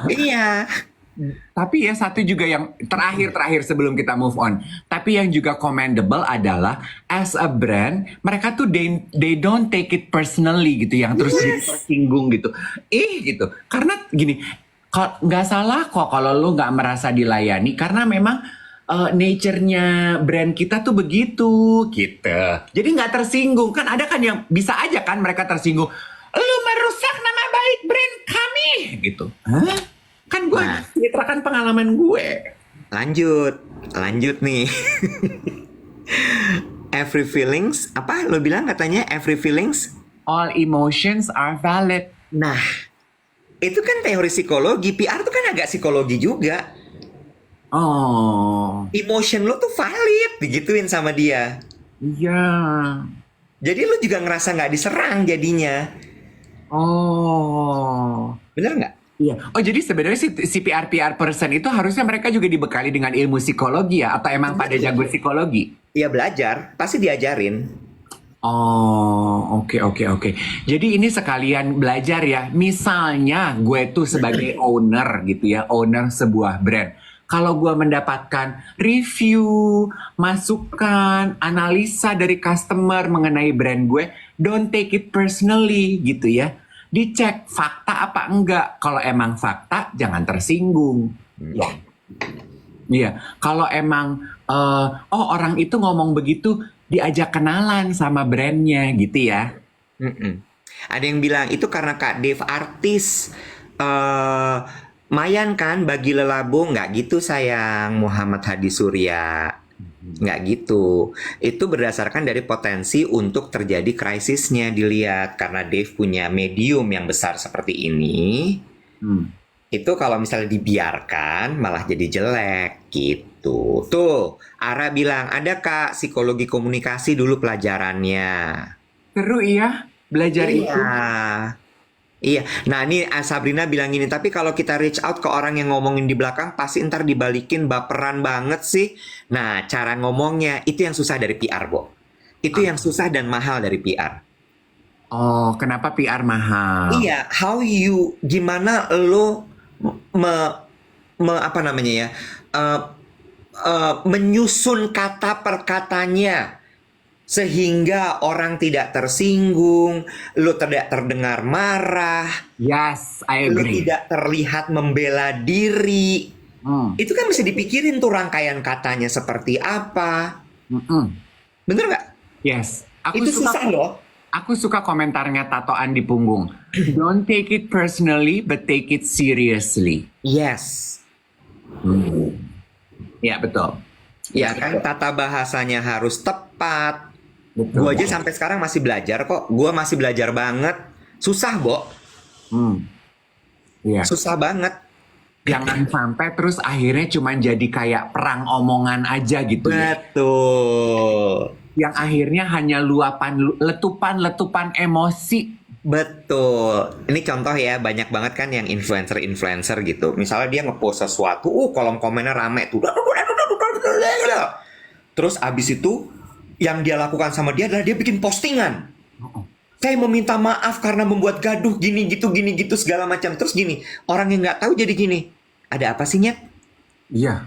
Iya. Tapi ya satu juga yang terakhir sebelum kita move on. Tapi yang juga commendable adalah as a brand, mereka tuh they don't take it personally gitu, yang terus jadi tersinggung gitu. Gitu. Karena gini, nggak salah kok kalau lu nggak merasa dilayani, karena memang nature-nya brand kita tuh begitu gitu. Jadi nggak tersinggung. Kan ada kan yang bisa aja kan mereka tersinggung. Lu merusak nama baik brand kami gitu. Hah? Kan gue ceritakan pengalaman gue. Lanjut nih. Every feelings, apa lo bilang katanya every feelings? All emotions are valid. Nah, itu kan teori psikologi. PR tuh kan agak psikologi juga. Oh. Emotion lo tuh valid, digituin sama dia. Iya. Jadi lo juga ngerasa nggak diserang jadinya. Oh. Bener nggak? Iya. Oh, jadi sebenarnya si PR person itu harusnya mereka juga dibekali dengan ilmu psikologi ya? Atau emang pada jago psikologi? Iya, belajar. Pasti diajarin. Oh, oke. Jadi ini sekalian belajar ya. Misalnya gue tuh sebagai owner gitu ya, owner sebuah brand. Kalau gue mendapatkan review, masukan, analisa dari customer mengenai brand gue, don't take it personally gitu ya. Dicek fakta apa enggak. Kalau emang fakta, jangan tersinggung. Ya. Iya. Kalau emang orang itu ngomong begitu, diajak kenalan sama brandnya gitu ya. Ada yang bilang itu karena Kak Dave artis. Mayan kan bagi lelabo. Nggak gitu sayang, Muhammad Hadi Surya. Nggak gitu. Itu berdasarkan dari potensi untuk terjadi krisisnya dilihat. Karena Dave punya medium yang besar seperti ini. Itu kalau misalnya dibiarkan malah jadi jelek gitu. Tuh, Ara bilang, ada Kak psikologi komunikasi dulu pelajarannya. Seru ya belajar itu. Iya. Iya. Nah, ini Sabrina bilang gini, tapi kalau kita reach out ke orang yang ngomongin di belakang pasti ntar dibalikin baperan banget sih. Nah, cara ngomongnya itu yang susah dari PR, Bo. Itu yang susah dan mahal dari PR. Oh, kenapa PR mahal? Iya, gimana lo apa namanya ya, eh, menyusun kata per katanya sehingga orang tidak tersinggung, lo tidak terdengar marah, Yes, I lo agree. tidak terlihat membela diri. Hmm. Itu kan bisa dipikirin tuh rangkaian katanya seperti apa. Mm-mm. Bener nggak? Yes, Itu susah loh. Aku suka komentarnya tatoan di punggung. Don't take it personally, but take it seriously. Yes. Ya betul. Ya kan, tata bahasanya harus tepat. Betul. Gue aja sampai sekarang masih belajar kok. Gue masih belajar banget. Susah, Bo. Iya. Susah banget. Jangan sampai terus akhirnya cuma jadi kayak perang omongan aja gitu ya. Betul. Yang akhirnya hanya letupan emosi. Betul. Ini contoh ya, banyak banget kan yang influencer-influencer gitu. Misalnya dia ngepost sesuatu, kolom komennya rame tuh. Terus abis itu, yang dia lakukan sama dia adalah dia bikin postingan. Saya meminta maaf karena membuat gaduh gini gitu segala macam. Terus gini, orang yang nggak tahu jadi gini. Ada apa sih, Nyet? Iya.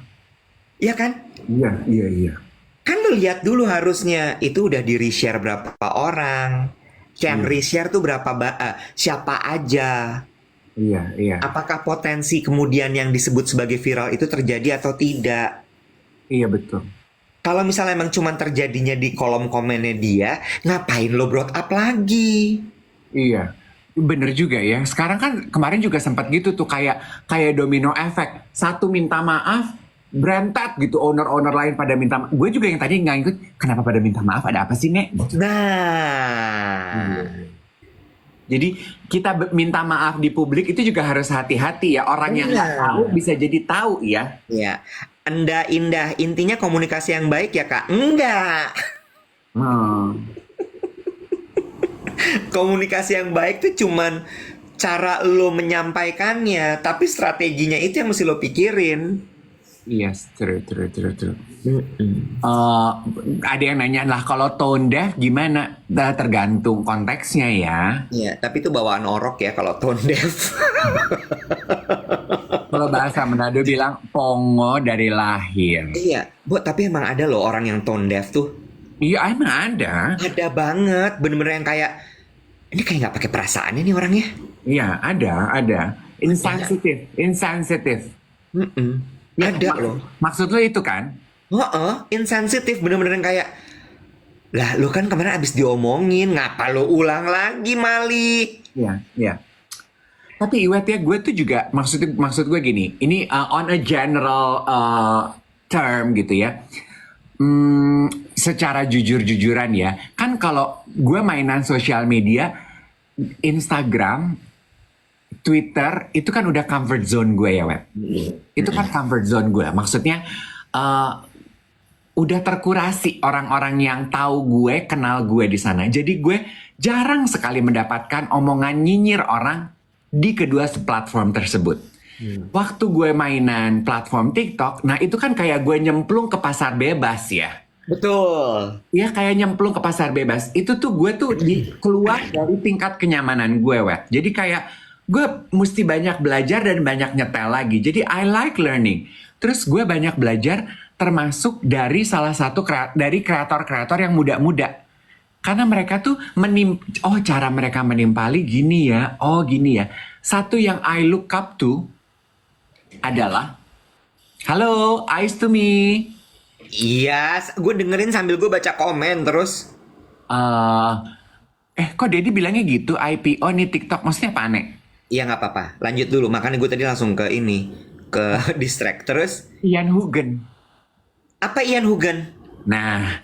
Iya kan? Iya. Kan lu lihat dulu harusnya itu udah di reshare berapa orang. Yang reshare tuh siapa aja. Iya. Apakah potensi kemudian yang disebut sebagai viral itu terjadi atau tidak? Iya betul. Kalau misalnya emang cuma terjadinya di kolom komennya dia, ngapain lo brought up lagi? Iya. Bener juga ya. Sekarang kan kemarin juga sempat gitu tuh kayak domino efek. Satu minta maaf, berantat gitu. Owner-owner lain pada minta maaf. Gue juga yang tadi nggak ikut. Kenapa pada minta maaf? Ada apa sih, Nek? Nah, Jadi kita minta maaf di publik itu juga harus hati-hati ya. Orang yang nggak tahu bisa jadi tahu ya. ya, Anda indah. Intinya komunikasi yang baik ya, Kak? Enggak. Komunikasi yang baik tuh cuman cara lo menyampaikannya, tapi strateginya itu yang mesti lo pikirin. Yes, true. Ada yang nanya lah kalau tone deaf gimana? Tergantung konteksnya ya. Iya, tapi itu bawaan orok ya kalau tone deaf. Kalau bahasa Manado bilang pongo dari lahir. Iya, Bu, tapi emang ada loh orang yang tone deaf tuh. Iya emang ada. Ada banget, bener-bener yang kayak ini kayak nggak pakai perasaan ini orangnya. Iya ada. Insensitif. Ya, Ada loh. Maksud lo itu kan? Insensitif, bener-bener yang kayak lah lo kan kemarin abis diomongin, ngapa lo ulang lagi, Mali? Iya. Tapi Iwet ya, gue tuh juga maksud gue gini. Ini on a general term gitu ya. Secara jujur-jujuran ya, kan kalau gue mainan sosial media, Instagram, Twitter, itu kan udah comfort zone gue ya, Web. Itu kan comfort zone gue. Maksudnya, udah terkurasi orang-orang yang tahu gue, kenal gue di sana. Jadi gue jarang sekali mendapatkan omongan nyinyir orang di kedua platform tersebut. Waktu gue mainan platform TikTok, nah itu kan kayak gue nyemplung ke pasar bebas ya. Betul. Ya kayak nyemplung ke pasar bebas. Itu tuh gue tuh keluar dari tingkat kenyamanan gue, Web. Jadi kayak gue mesti banyak belajar dan banyak nyetel lagi. Jadi I like learning. Terus gue banyak belajar termasuk dari salah satu dari kreator-kreator yang muda-muda. Karena mereka tuh cara mereka menimpali gini ya. Oh gini ya. Satu yang I look up to adalah halo, eyes to me. Iya, gue dengerin sambil gue baca komen terus. Kok Dedi bilangnya gitu? IPO nih TikTok maksudnya apa aneh? Iya nggak apa-apa, lanjut dulu. Makanya gue tadi langsung ke distract terus. Ian Hugen. Apa Ian Hugen? Nah,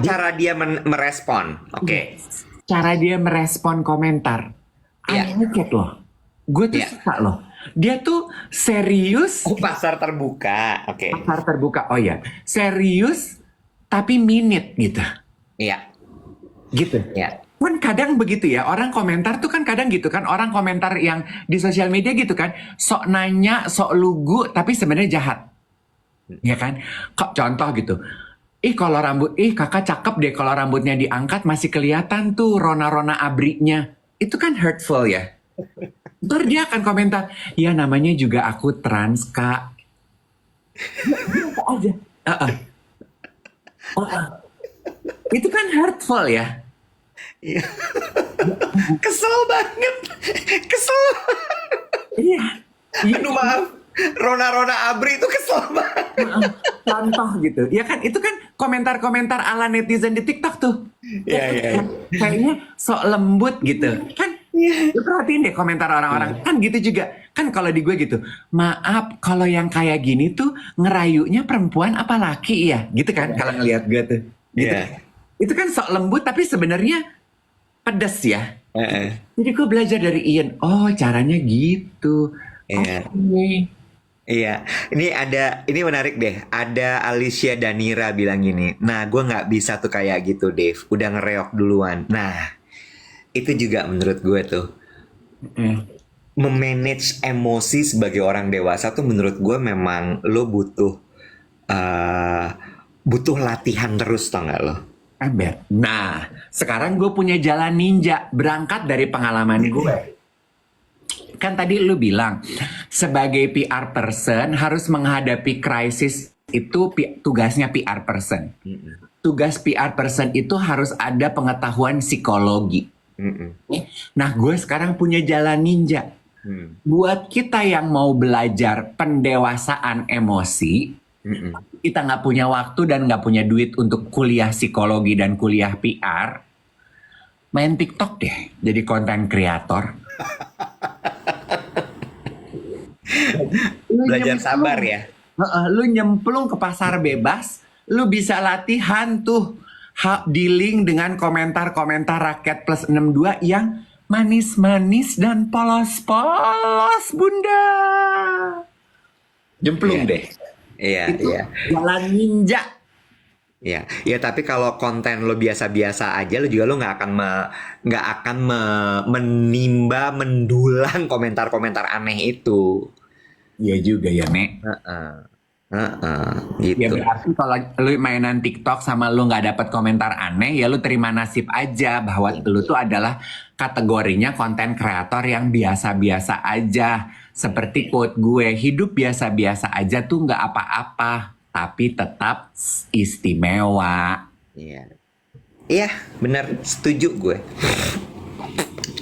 cara dia merespon. Oke. Cara dia merespon komentar. Iya. I like it loh. Gue tuh Iya. suka loh. Dia tuh serius, Oh, pasar terbuka. Oke. pasar terbuka. Oh ya, serius tapi minute gitu. Iya, Gitu. iya. Kan kadang begitu ya, orang komentar tuh kan kadang gitu kan, orang komentar yang di sosial media gitu kan, sok nanya, sok lugu, tapi sebenarnya jahat. Ya kan? Kok contoh gitu. Kakak cakep deh kalau rambutnya diangkat masih kelihatan tuh rona-rona abrinya. Itu kan hurtful ya. Ntar dia akan komentar, ya namanya juga aku trans kak. Apa aja. Uh-uh. Uh-uh. Itu kan hurtful ya. Iya. Kesel banget. Kesel. Iya. Iya. Aduh maaf. Rona-rona Abri itu kesel banget. Contoh gitu. Ya kan itu kan komentar-komentar ala netizen di TikTok tuh. Iya, iya. Kayaknya sok lembut gitu. Kan lu perhatiin deh komentar orang-orang. Kan gitu juga. Kan kalau di gue gitu. Maaf kalau yang kayak gini tuh ngerayunya perempuan apa laki ya? Gitu kan kalau ngelihat gue tuh. Gitu. Iya. Itu kan sok lembut tapi sebenarnya pedes ya. Heeh. Jadi gue belajar dari Ian. Oh caranya gitu. Iya. Oke. Iya, ini menarik deh. Ada Alicia Danira bilang gini. Nah, gue nggak bisa tuh kayak gitu, Dave. Udah ngereok duluan. Nah, itu juga menurut gue tuh memanage emosi sebagai orang dewasa tuh menurut gue memang lo butuh latihan terus, tau nggak lo? Ember. Nah, sekarang gue punya jalan ninja berangkat dari pengalaman gue. Kan tadi lu bilang sebagai PR person harus menghadapi krisis itu tugasnya PR person. Tugas PR person itu harus ada pengetahuan psikologi. Nah, gue sekarang punya jalan ninja. Buat kita yang mau belajar pendewasaan emosi, kita nggak punya waktu dan nggak punya duit untuk kuliah psikologi dan kuliah PR, main TikTok deh, jadi konten kreator. Belajar sabar ya. Lu nyemplung ke pasar bebas, lu bisa latihan tuh dealing dengan komentar-komentar rakyat plus 62 yang manis-manis dan polos-polos, Bunda. Jemplung Iya. deh. Iya, Itu iya. jalan ninja. Ya, ya tapi kalau konten lo biasa-biasa aja, lo nggak akan menimba mendulang komentar-komentar aneh itu. Iya juga ya, Nek. Heeh, heeh, Ya gitu. berarti kalau lu mainan TikTok sama lu nggak dapat komentar aneh, ya lu terima nasib aja bahwa lu tuh adalah kategorinya konten kreator yang biasa-biasa aja. Seperti quote gue, hidup biasa-biasa aja tuh nggak apa-apa, tapi tetap istimewa. Iya, iya, benar, setuju gue.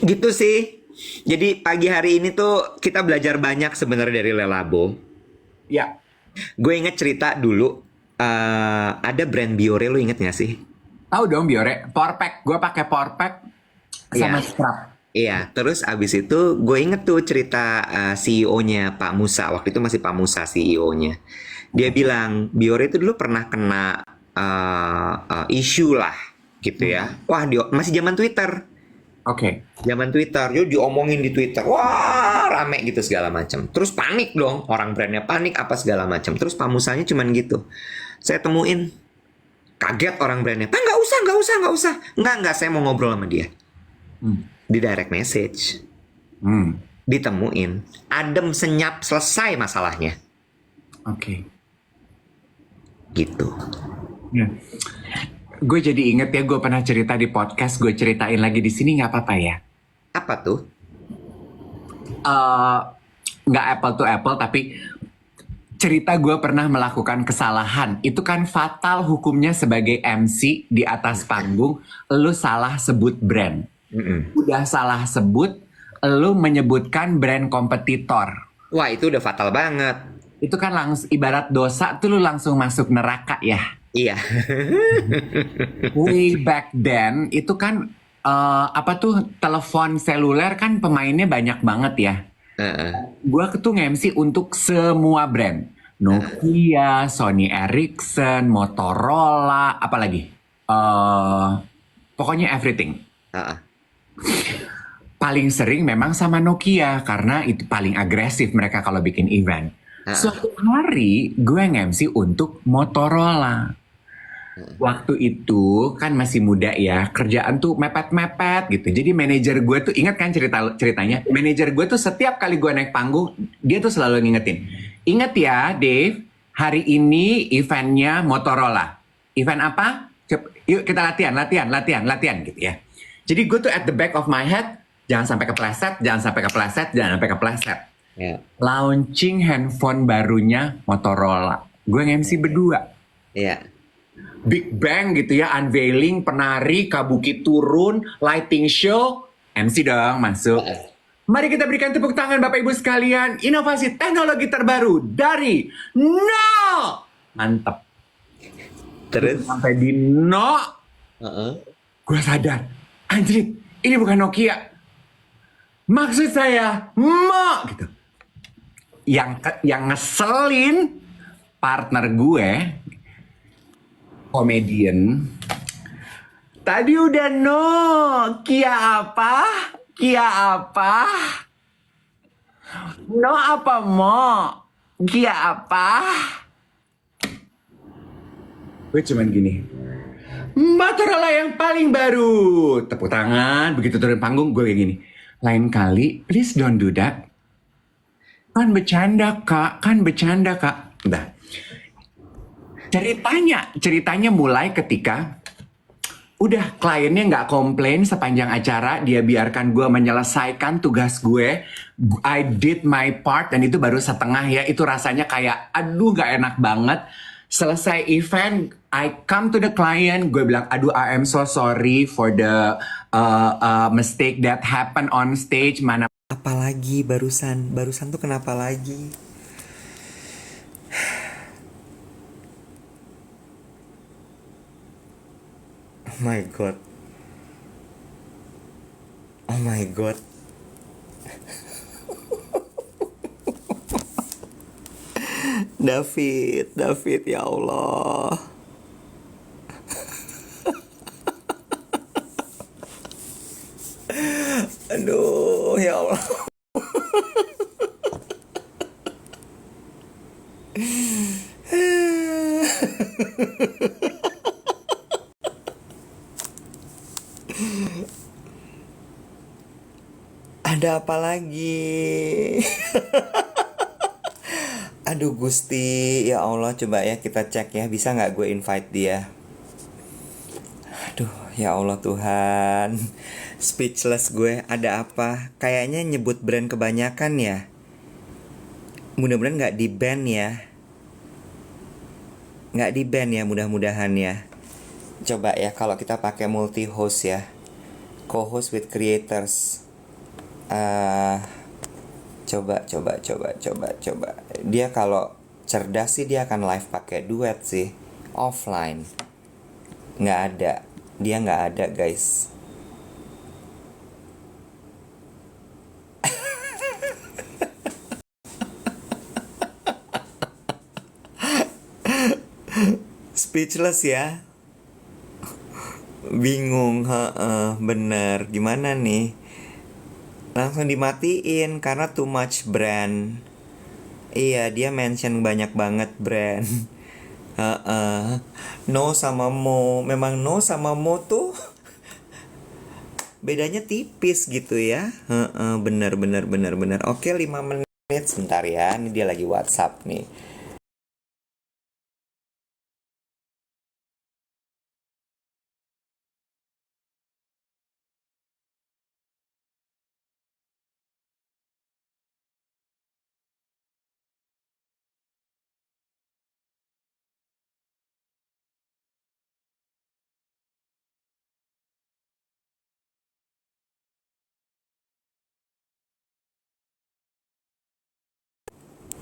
Gitu sih. Jadi pagi hari ini tuh kita belajar banyak sebenarnya dari Lelabo. Ya, Gue inget cerita dulu, ada brand Biore, lo inget gak sih? tahu dong Biore, power pack, gue pakai power pack sama Iya. scrub. Iya, terus abis itu gue inget tuh cerita CEO-nya Pak Musa. Waktu itu masih Pak Musa CEO-nya. Dia bilang, Biore itu dulu pernah kena isu lah gitu ya. Wah, masih zaman Twitter. Oke. Zaman Twitter, dia diomongin di Twitter. Wah, rame gitu segala macam. Terus panik dong, orang brandnya panik apa segala macam. Terus Pak Musanya cuman gitu. Saya temuin, kaget orang brandnya. Pak, nggak usah. Nggak, saya mau ngobrol sama dia. Hmm. Di direct message. Hmm. Ditemuin, adem senyap, selesai masalahnya. Oke. Gitu. Ya. Gue jadi inget ya, gue pernah cerita di podcast, gue ceritain lagi di sini nggak apa-apa ya? Apa tuh? Nggak apple to apple, tapi cerita gue pernah melakukan kesalahan. Itu kan fatal hukumnya sebagai MC di atas panggung, lu salah sebut brand. Udah salah sebut, lu menyebutkan brand kompetitor. Wah, itu udah fatal banget. Itu kan langsung ibarat dosa tuh lu langsung masuk neraka ya. Iya. Way back then itu kan apa tuh telepon seluler kan pemainnya banyak banget ya. Gua tuh nge-MC untuk semua brand. Nokia, Sony Ericsson, Motorola, apalagi. Pokoknya everything. paling sering memang sama Nokia karena itu paling agresif mereka kalau bikin event. Suatu hari gue nge-MC untuk Motorola. Waktu itu kan masih muda ya, kerjaan tuh mepet-mepet gitu. Jadi manajer gue tuh, ingat kan ceritanya? Manajer gue tuh setiap kali gue naik panggung, dia tuh selalu ngingetin. Ingat ya Dave, hari ini eventnya Motorola. Event apa? Yuk kita latihan gitu ya. Jadi gue tuh at the back of my head, jangan sampai kepleset. Ya. Launching handphone barunya Motorola. Gue nge-MC berdua. Iya. Big Bang gitu ya, unveiling, penari, kabuki turun, lighting show, MC dong masuk. Mari kita berikan tepuk tangan Bapak Ibu sekalian, inovasi teknologi terbaru dari No. Mantep. Terus? Sampai di No, gue sadar, anjrit, ini bukan Nokia. Maksud saya, Mo gitu. Yang ngeselin partner gue, komedian. Tadi udah No, Kia apa? No apa Mo? Kia apa? Gue cuman gini. Motorola yang paling baru. Tepuk tangan, begitu turun panggung gue kayak gini. Lain kali, please don't do that. Kan bercanda kak. Udah. Ceritanya mulai ketika udah kliennya nggak komplain sepanjang acara, dia biarkan gue menyelesaikan tugas gue. I did my part dan itu baru setengah ya. Itu rasanya kayak aduh nggak enak banget. Selesai event, I come to the client, gue bilang aduh I am so sorry for the mistake that happened on stage. Mana Apalagi barusan tuh kenapa lagi? Oh my god. David ya Allah. Aduh ya Allah. Ada apa lagi? Aduh Gusti, ya Allah, coba ya kita cek ya, bisa nggak gue invite dia? Aduh, ya Allah Tuhan, speechless gue. Ada apa? Kayaknya nyebut brand kebanyakan ya. Mudah-mudahan nggak di ban ya. Nggak di ban ya, mudah-mudahan ya. Coba ya kalau kita pakai multi host ya, co-host with creators. Coba. Dia kalau cerdas sih dia akan live pakai duet sih, offline. Dia nggak ada guys. Speechless ya. Bingung, bener. Gimana nih? Langsung dimatiin karena too much brand. Iya, dia mention banyak banget brand. No sama Mo. Memang No sama Mo tuh bedanya tipis gitu ya. Bener. Oke, 5 menit. Sebentar ya, ini dia lagi WhatsApp nih.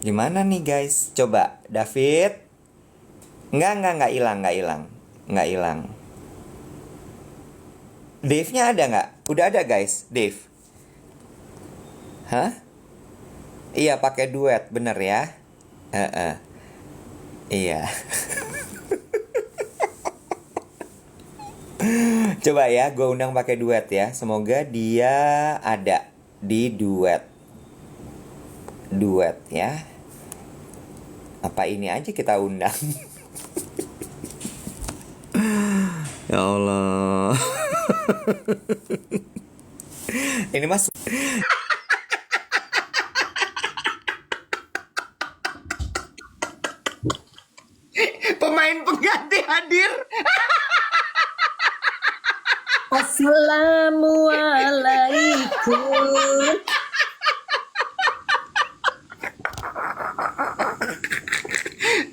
Gimana nih guys? Coba David. Nggak hilang. Dave-nya ada nggak? Udah ada guys, Dave. Hah? Iya pakai duet, bener ya? Iya. Coba ya, gue undang pakai duet ya. Semoga dia ada di duet. Duet ya. Apa ini aja kita undang? Ya Allah. Ini mas. Pemain pengganti hadir. Assalamualaikum.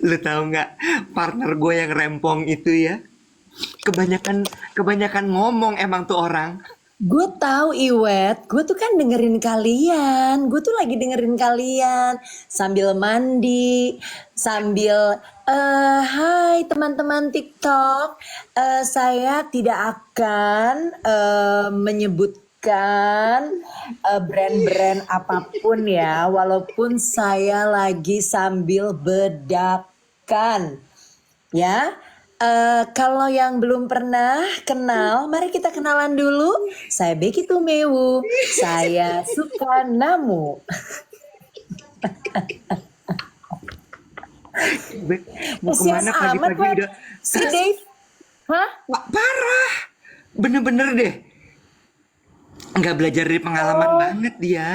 Lu tahu nggak, partner gue yang rempong itu ya, kebanyakan ngomong emang tuh orang. Gue tahu Iwet, gue tuh kan dengerin kalian. Gue tuh lagi dengerin kalian sambil mandi, sambil hai teman-teman TikTok. Saya tidak akan menyebutkan brand-brand apapun ya, walaupun saya lagi sambil bedakan. Ya, kalau yang belum pernah kenal, mari kita kenalan dulu. Saya Becky Tumewu, saya suka namu. Mau kemana pagi-pagi Wet. udah? Si Dave. Hah? Wah, parah, bener-bener deh. Nggak belajar dari pengalaman banget dia.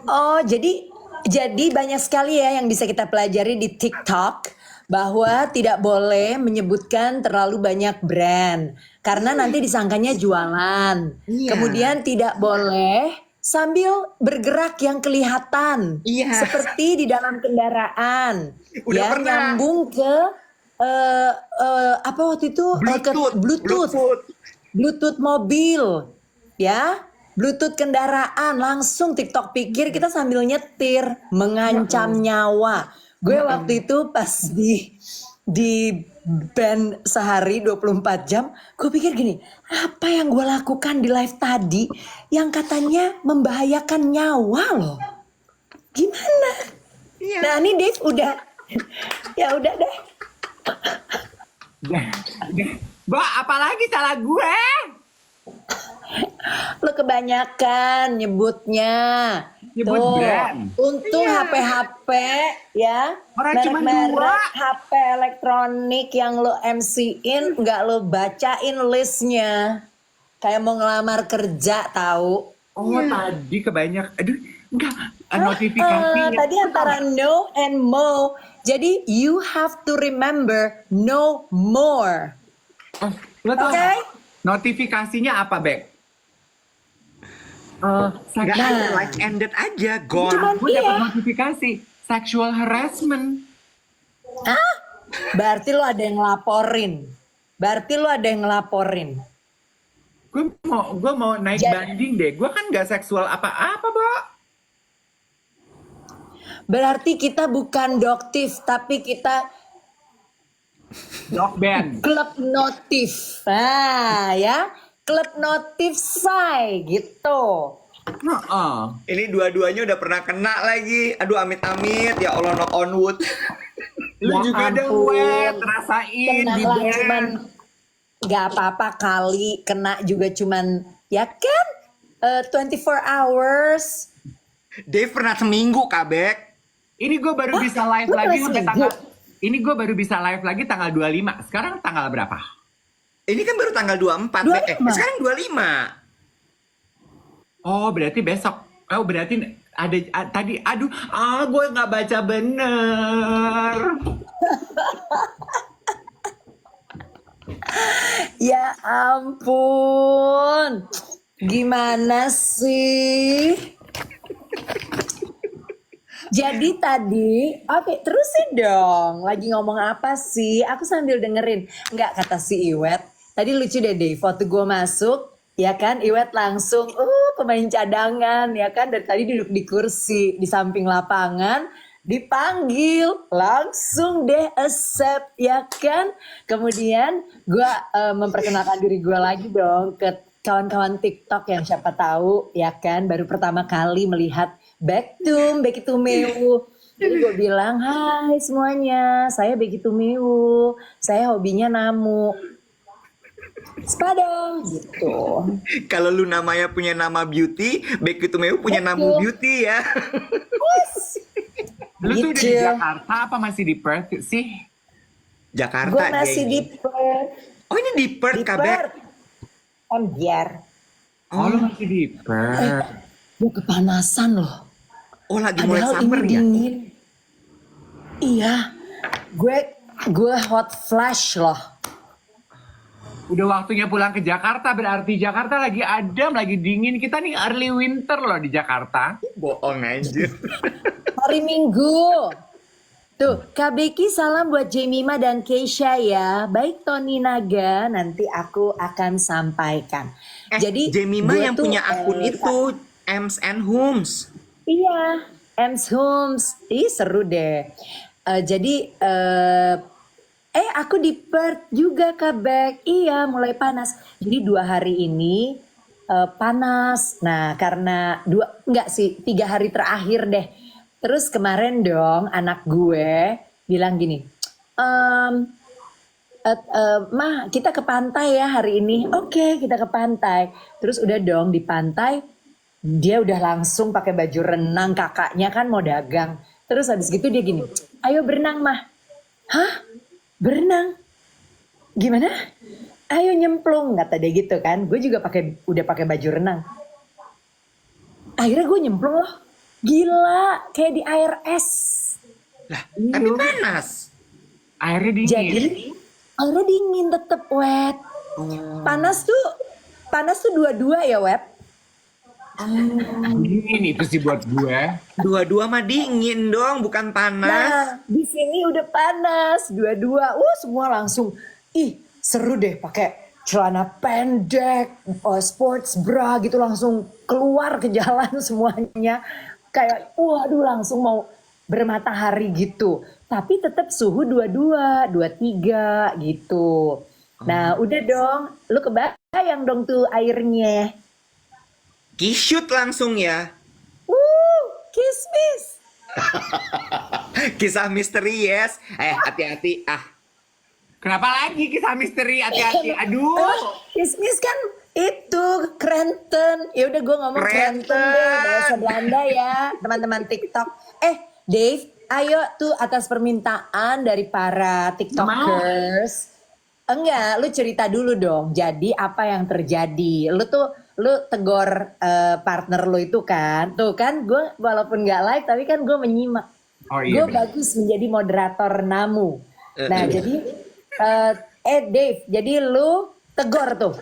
Oh, jadi banyak sekali ya yang bisa kita pelajari di TikTok, bahwa tidak boleh menyebutkan terlalu banyak brand karena nanti disangkanya jualan. Iya. Kemudian tidak boleh sambil bergerak yang kelihatan, Iya. seperti di dalam kendaraan. Udah ya, pernah. nyambung ke apa waktu itu, ke Bluetooth mobil, ya, Bluetooth kendaraan, langsung TikTok pikir kita sambil nyetir, mengancam nyawa. Gue waktu itu pas di band sehari 24 jam, gue pikir gini, apa yang gue lakukan di live tadi yang katanya membahayakan nyawa loh. Gimana? Iya. Nah, ini Dave udah, ya udah deh. Mbak, apalagi salah gue? Lo kebanyakan nyebutnya. Nyebut Tuh, brand. untung Iya. HP-HP ya, Orang cuma merek-merek dua. HP elektronik yang lo MC-in, nggak lo bacain listnya. Kayak mau ngelamar kerja tahu. Oh, tadi kebanyak. Aduh, enggak. Notifikasinya. Tadi antara no and mo. Jadi you have to remember no more. Oh, lo tau Oke? nggak? Notifikasinya apa, Bek? Nggak Nah. ada live ended aja, gone. Cuman Gue dapat iya. notifikasi sexual harassment. Berarti lo ada yang ngelaporin. Gue mau naik Jadi- banding deh. Gue kan nggak seksual apa-apa, Bo. Berarti kita bukan doktif, tapi kita Dog band. klub notif. Nah, ya. Klub notif say gitu. Heeh. Ini dua-duanya udah pernah kena lagi. Aduh, amit-amit. Ya Allah, knock on wood. Lu Ya juga dong, ampun. Wet. Rasain Kena di lah band. cuman gak apa-apa kali, kena juga cuman ya kan 24 hours. Dave pernah seminggu, Kabek. Ini gue baru bisa live Lu lagi pernah sampai seminggu? tanggal. Ini gue baru bisa live lagi tanggal 25. Sekarang tanggal berapa? Ini kan baru tanggal 24, Bek. 25. Sekarang 25. Oh, berarti besok. Oh, berarti ada tadi. Aduh, gue nggak baca bener. Ya ampun. Gimana sih? Jadi tadi, oke terusin dong. Lagi ngomong apa sih? Aku sambil dengerin. Enggak, kata si Iwet. Tadi lucu deh Dave, waktu gue masuk, ya kan Iwet langsung, pemain cadangan, ya kan. Dari tadi duduk di kursi, di samping lapangan, dipanggil, langsung deh accept, ya kan. Kemudian gue memperkenalkan diri gue lagi dong ke kawan-kawan TikTok yang siapa tahu, ya kan, baru pertama kali melihat Becky Tumewu. Jadi gue bilang, hai semuanya, saya Becky Tumewu, saya hobinya namu. Spa dong gitu. Kalau lu namanya punya nama beauty, Becky Tumeu punya nama Betul. beauty ya. Lu tuh udah di Gitu. Jakarta apa masih di Perth sih? Jakarta Gue dia masih ini. di Perth. Oh ini di Perth Di Kak Bek. Perth. Biar. Oh, lu masih di Perth. Gue kepanasan loh. Oh lagi mulai Padahal summer ini ya. dingin. Iya. Gue hot flash loh. Udah waktunya pulang ke Jakarta, berarti Jakarta lagi adem, lagi dingin. Kita nih early winter loh di Jakarta. Bohong aja. Hari Minggu. Tuh, Kak Becky salam buat Jemima dan Keisha ya. Baik Tony Naga, nanti aku akan sampaikan. Jadi Jemima gue yang tuh, punya akun itu Ems and Homes. Iya, Ems Homes. Ih seru deh. Jadi aku di Perth juga Kak Bek. Iya, mulai panas. Jadi 2 hari ini panas. Nah, karena 3 hari terakhir deh. Terus kemarin dong anak gue bilang gini, "Mah, kita ke pantai ya hari ini." Oke, kita ke pantai. Terus udah dong di pantai, dia udah langsung pakai baju renang, kakaknya kan mau dagang. Terus habis gitu dia gini, "Ayo berenang, Mah." "Hah? Berenang? Gimana?" "Ayo nyemplung," kata dia gitu kan. Gue juga udah pakai baju renang. Akhirnya gue nyemplung loh. Gila, kayak di air es. Lah, tapi panas. Airnya dingin. Jadi airnya dingin tetep wet. Panas tuh dua-dua ya wet. Dingin itu sih buat gue. Dua-dua mah dingin dong, bukan panas. Nah, di sini udah panas dua-dua. Semua langsung seru deh pakai celana pendek, sports bra gitu langsung keluar ke jalan semuanya. Kayak waduh langsung mau bermatahari gitu. Tapi tetap suhu 22, 23 gitu. Nah, udah dong. Lu kebayang dong tuh airnya. Kisut langsung ya. Kismis. Kisah misteri yes. Hati-hati Kenapa lagi kisah misteri? Hati-hati. Aduh. Kismis kan itu Krenten. Ya udah gue ngomong Krenten deh, bahasa Belanda ya, teman-teman TikTok. Dave, ayo tuh atas permintaan dari para TikTokers. Enggak, lu cerita dulu dong. Jadi apa yang terjadi? Lu tegor partner lu itu kan. Tuh kan gue walaupun nggak live tapi kan gue menyimak. Oh iya. Gue bagus menjadi moderator namu. Nah jadi Dave, jadi lu tegor tuh.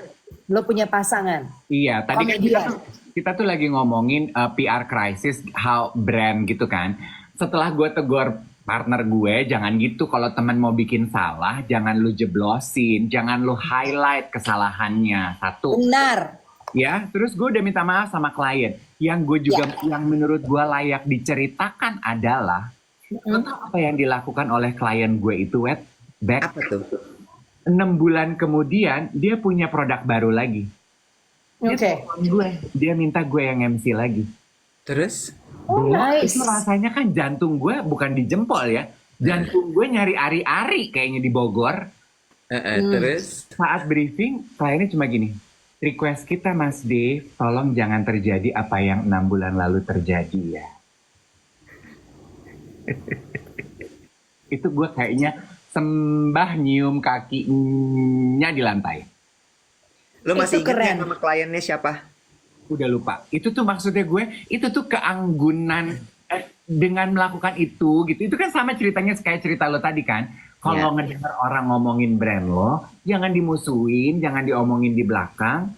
Lu punya pasangan. Iya, tadi kan kita tuh lagi ngomongin PR crisis, how brand gitu kan. Setelah gue tegur partner gue, jangan gitu kalau teman mau bikin salah, jangan lu jeblosin, jangan lu highlight kesalahannya. Satu. Benar. Ya, terus gue udah minta maaf sama klien. Yang gue juga, yang menurut gue layak diceritakan adalah, lo tau apa yang dilakukan oleh klien gue itu, Wet? Apa tuh? 6 bulan kemudian, dia punya produk baru lagi. Dia telepon gue, dia minta gue yang MC lagi. Terus? Nice. Itu rasanya kan jantung gue bukan di jempol ya. Jantung gue nyari ari-ari kayaknya di Bogor. Terus? Saat briefing, kliennya cuma gini. Request kita Mas Dave, tolong jangan terjadi apa yang 6 bulan lalu terjadi ya. Itu gue kayaknya sembah nyium kakinya di lantai. Lo masih Itu ingat keren. ya nama kliennya siapa? Udah lupa. Itu tuh maksudnya gue, itu tuh keanggunan dengan melakukan itu gitu. Itu kan sama ceritanya kayak cerita lo tadi kan. Kalau ngedengar orang ngomongin brand lo, jangan dimusuhin, jangan diomongin di belakang.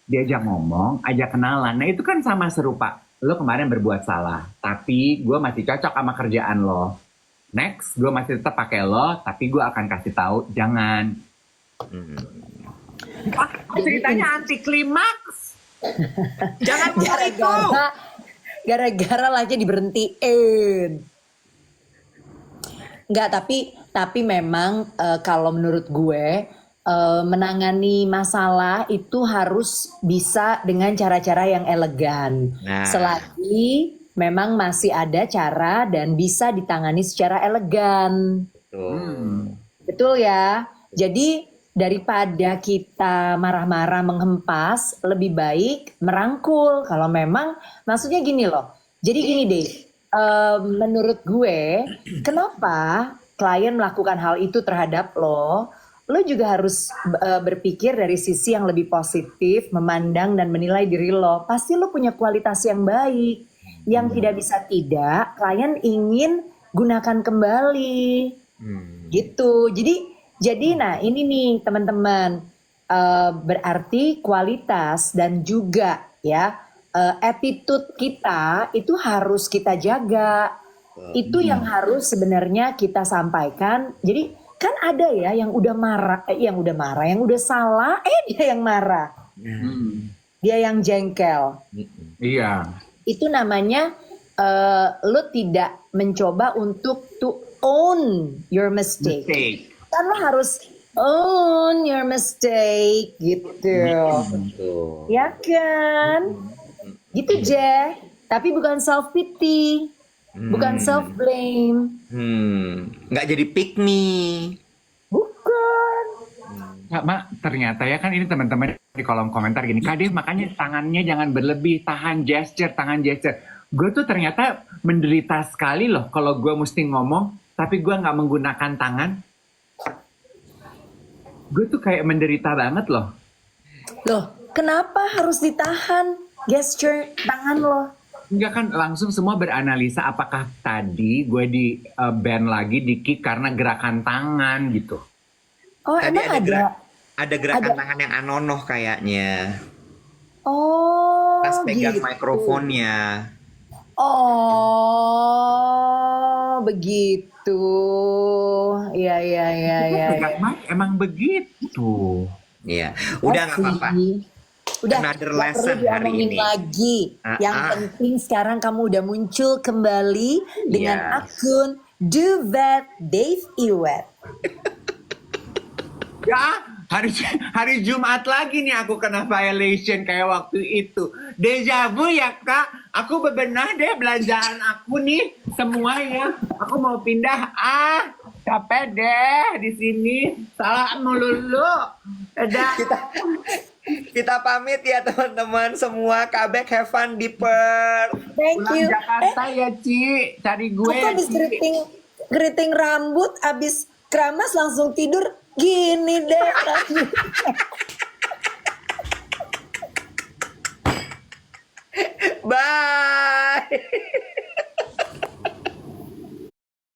Diajak ngomong, ajak kenalan. Nah itu kan sama serupa. Lo kemarin berbuat salah, tapi gue masih cocok sama kerjaan lo. Next, gue masih tetap pakai lo, tapi gue akan kasih tahu jangan. Ceritanya anti klimaks. Jangan ngomong itu. Gara-gara aja diberhentiin. Enggak, tapi memang kalau menurut gue menangani masalah itu harus bisa dengan cara-cara yang elegan. Nah. Selagi memang masih ada cara dan bisa ditangani secara elegan. Tuh. Betul ya. Jadi daripada kita marah-marah menghempas, lebih baik merangkul. Kalau memang, maksudnya gini loh. Jadi gini deh, menurut gue, kenapa klien melakukan hal itu terhadap lo juga harus berpikir dari sisi yang lebih positif, memandang dan menilai diri lo. Pasti lo punya kualitas yang baik, yang tidak bisa tidak, klien ingin gunakan kembali, gitu. Jadi, nah ini nih teman-teman, berarti kualitas dan juga ya attitude kita itu harus kita jaga. Itu yang harus sebenarnya kita sampaikan. Jadi kan ada ya yang udah marah, yang udah salah, dia yang marah, dia yang jengkel. Iya. Itu namanya lo tidak mencoba untuk to own your mistake. Kan lo harus own your mistake gitu. Ya kan? Gitu Je. Tapi bukan self pity, bukan self blame. Nggak jadi pick me. Bukan. Mak, ternyata ya kan ini teman-teman di kolom komentar gini, Kak Dev makanya tangannya jangan berlebih, tahan gesture. Gue tuh ternyata menderita sekali loh kalau gue mesti ngomong, tapi gue nggak menggunakan tangan. Gue tuh kayak menderita banget loh. Loh, kenapa harus ditahan gesture tangan lo? Enggak kan langsung semua beranalisa apakah tadi gue di ban lagi, di kick karena gerakan tangan gitu. Oh, Tadi emang ada gerakan ada- tangan yang anonoh kayaknya. Oh, Pas pegang gitu. mikrofonnya. Oh, begitu. Iya. Emang begitu. Iya, udah nggak apa-apa. Udah, Another nggak lesson perlu hari diomongin ini. lagi. Yang penting sekarang kamu udah muncul kembali dengan Iya. akun Do That Dave Iwet. Ya, hari Jumat lagi nih aku kena violation kayak waktu itu. Deja vu ya Kak, aku bebenah deh belanjaan aku nih semua ya. Aku mau pindah, capek deh di sini. Salah melulu. Udah. Kita pamit ya teman-teman semua. Kabek have fun di Perth. Thank Pulang you. Jakarta ya Ci, cari gue Aku ya habis Ci. keriting rambut, habis keramas langsung tidur gini deh. Bye.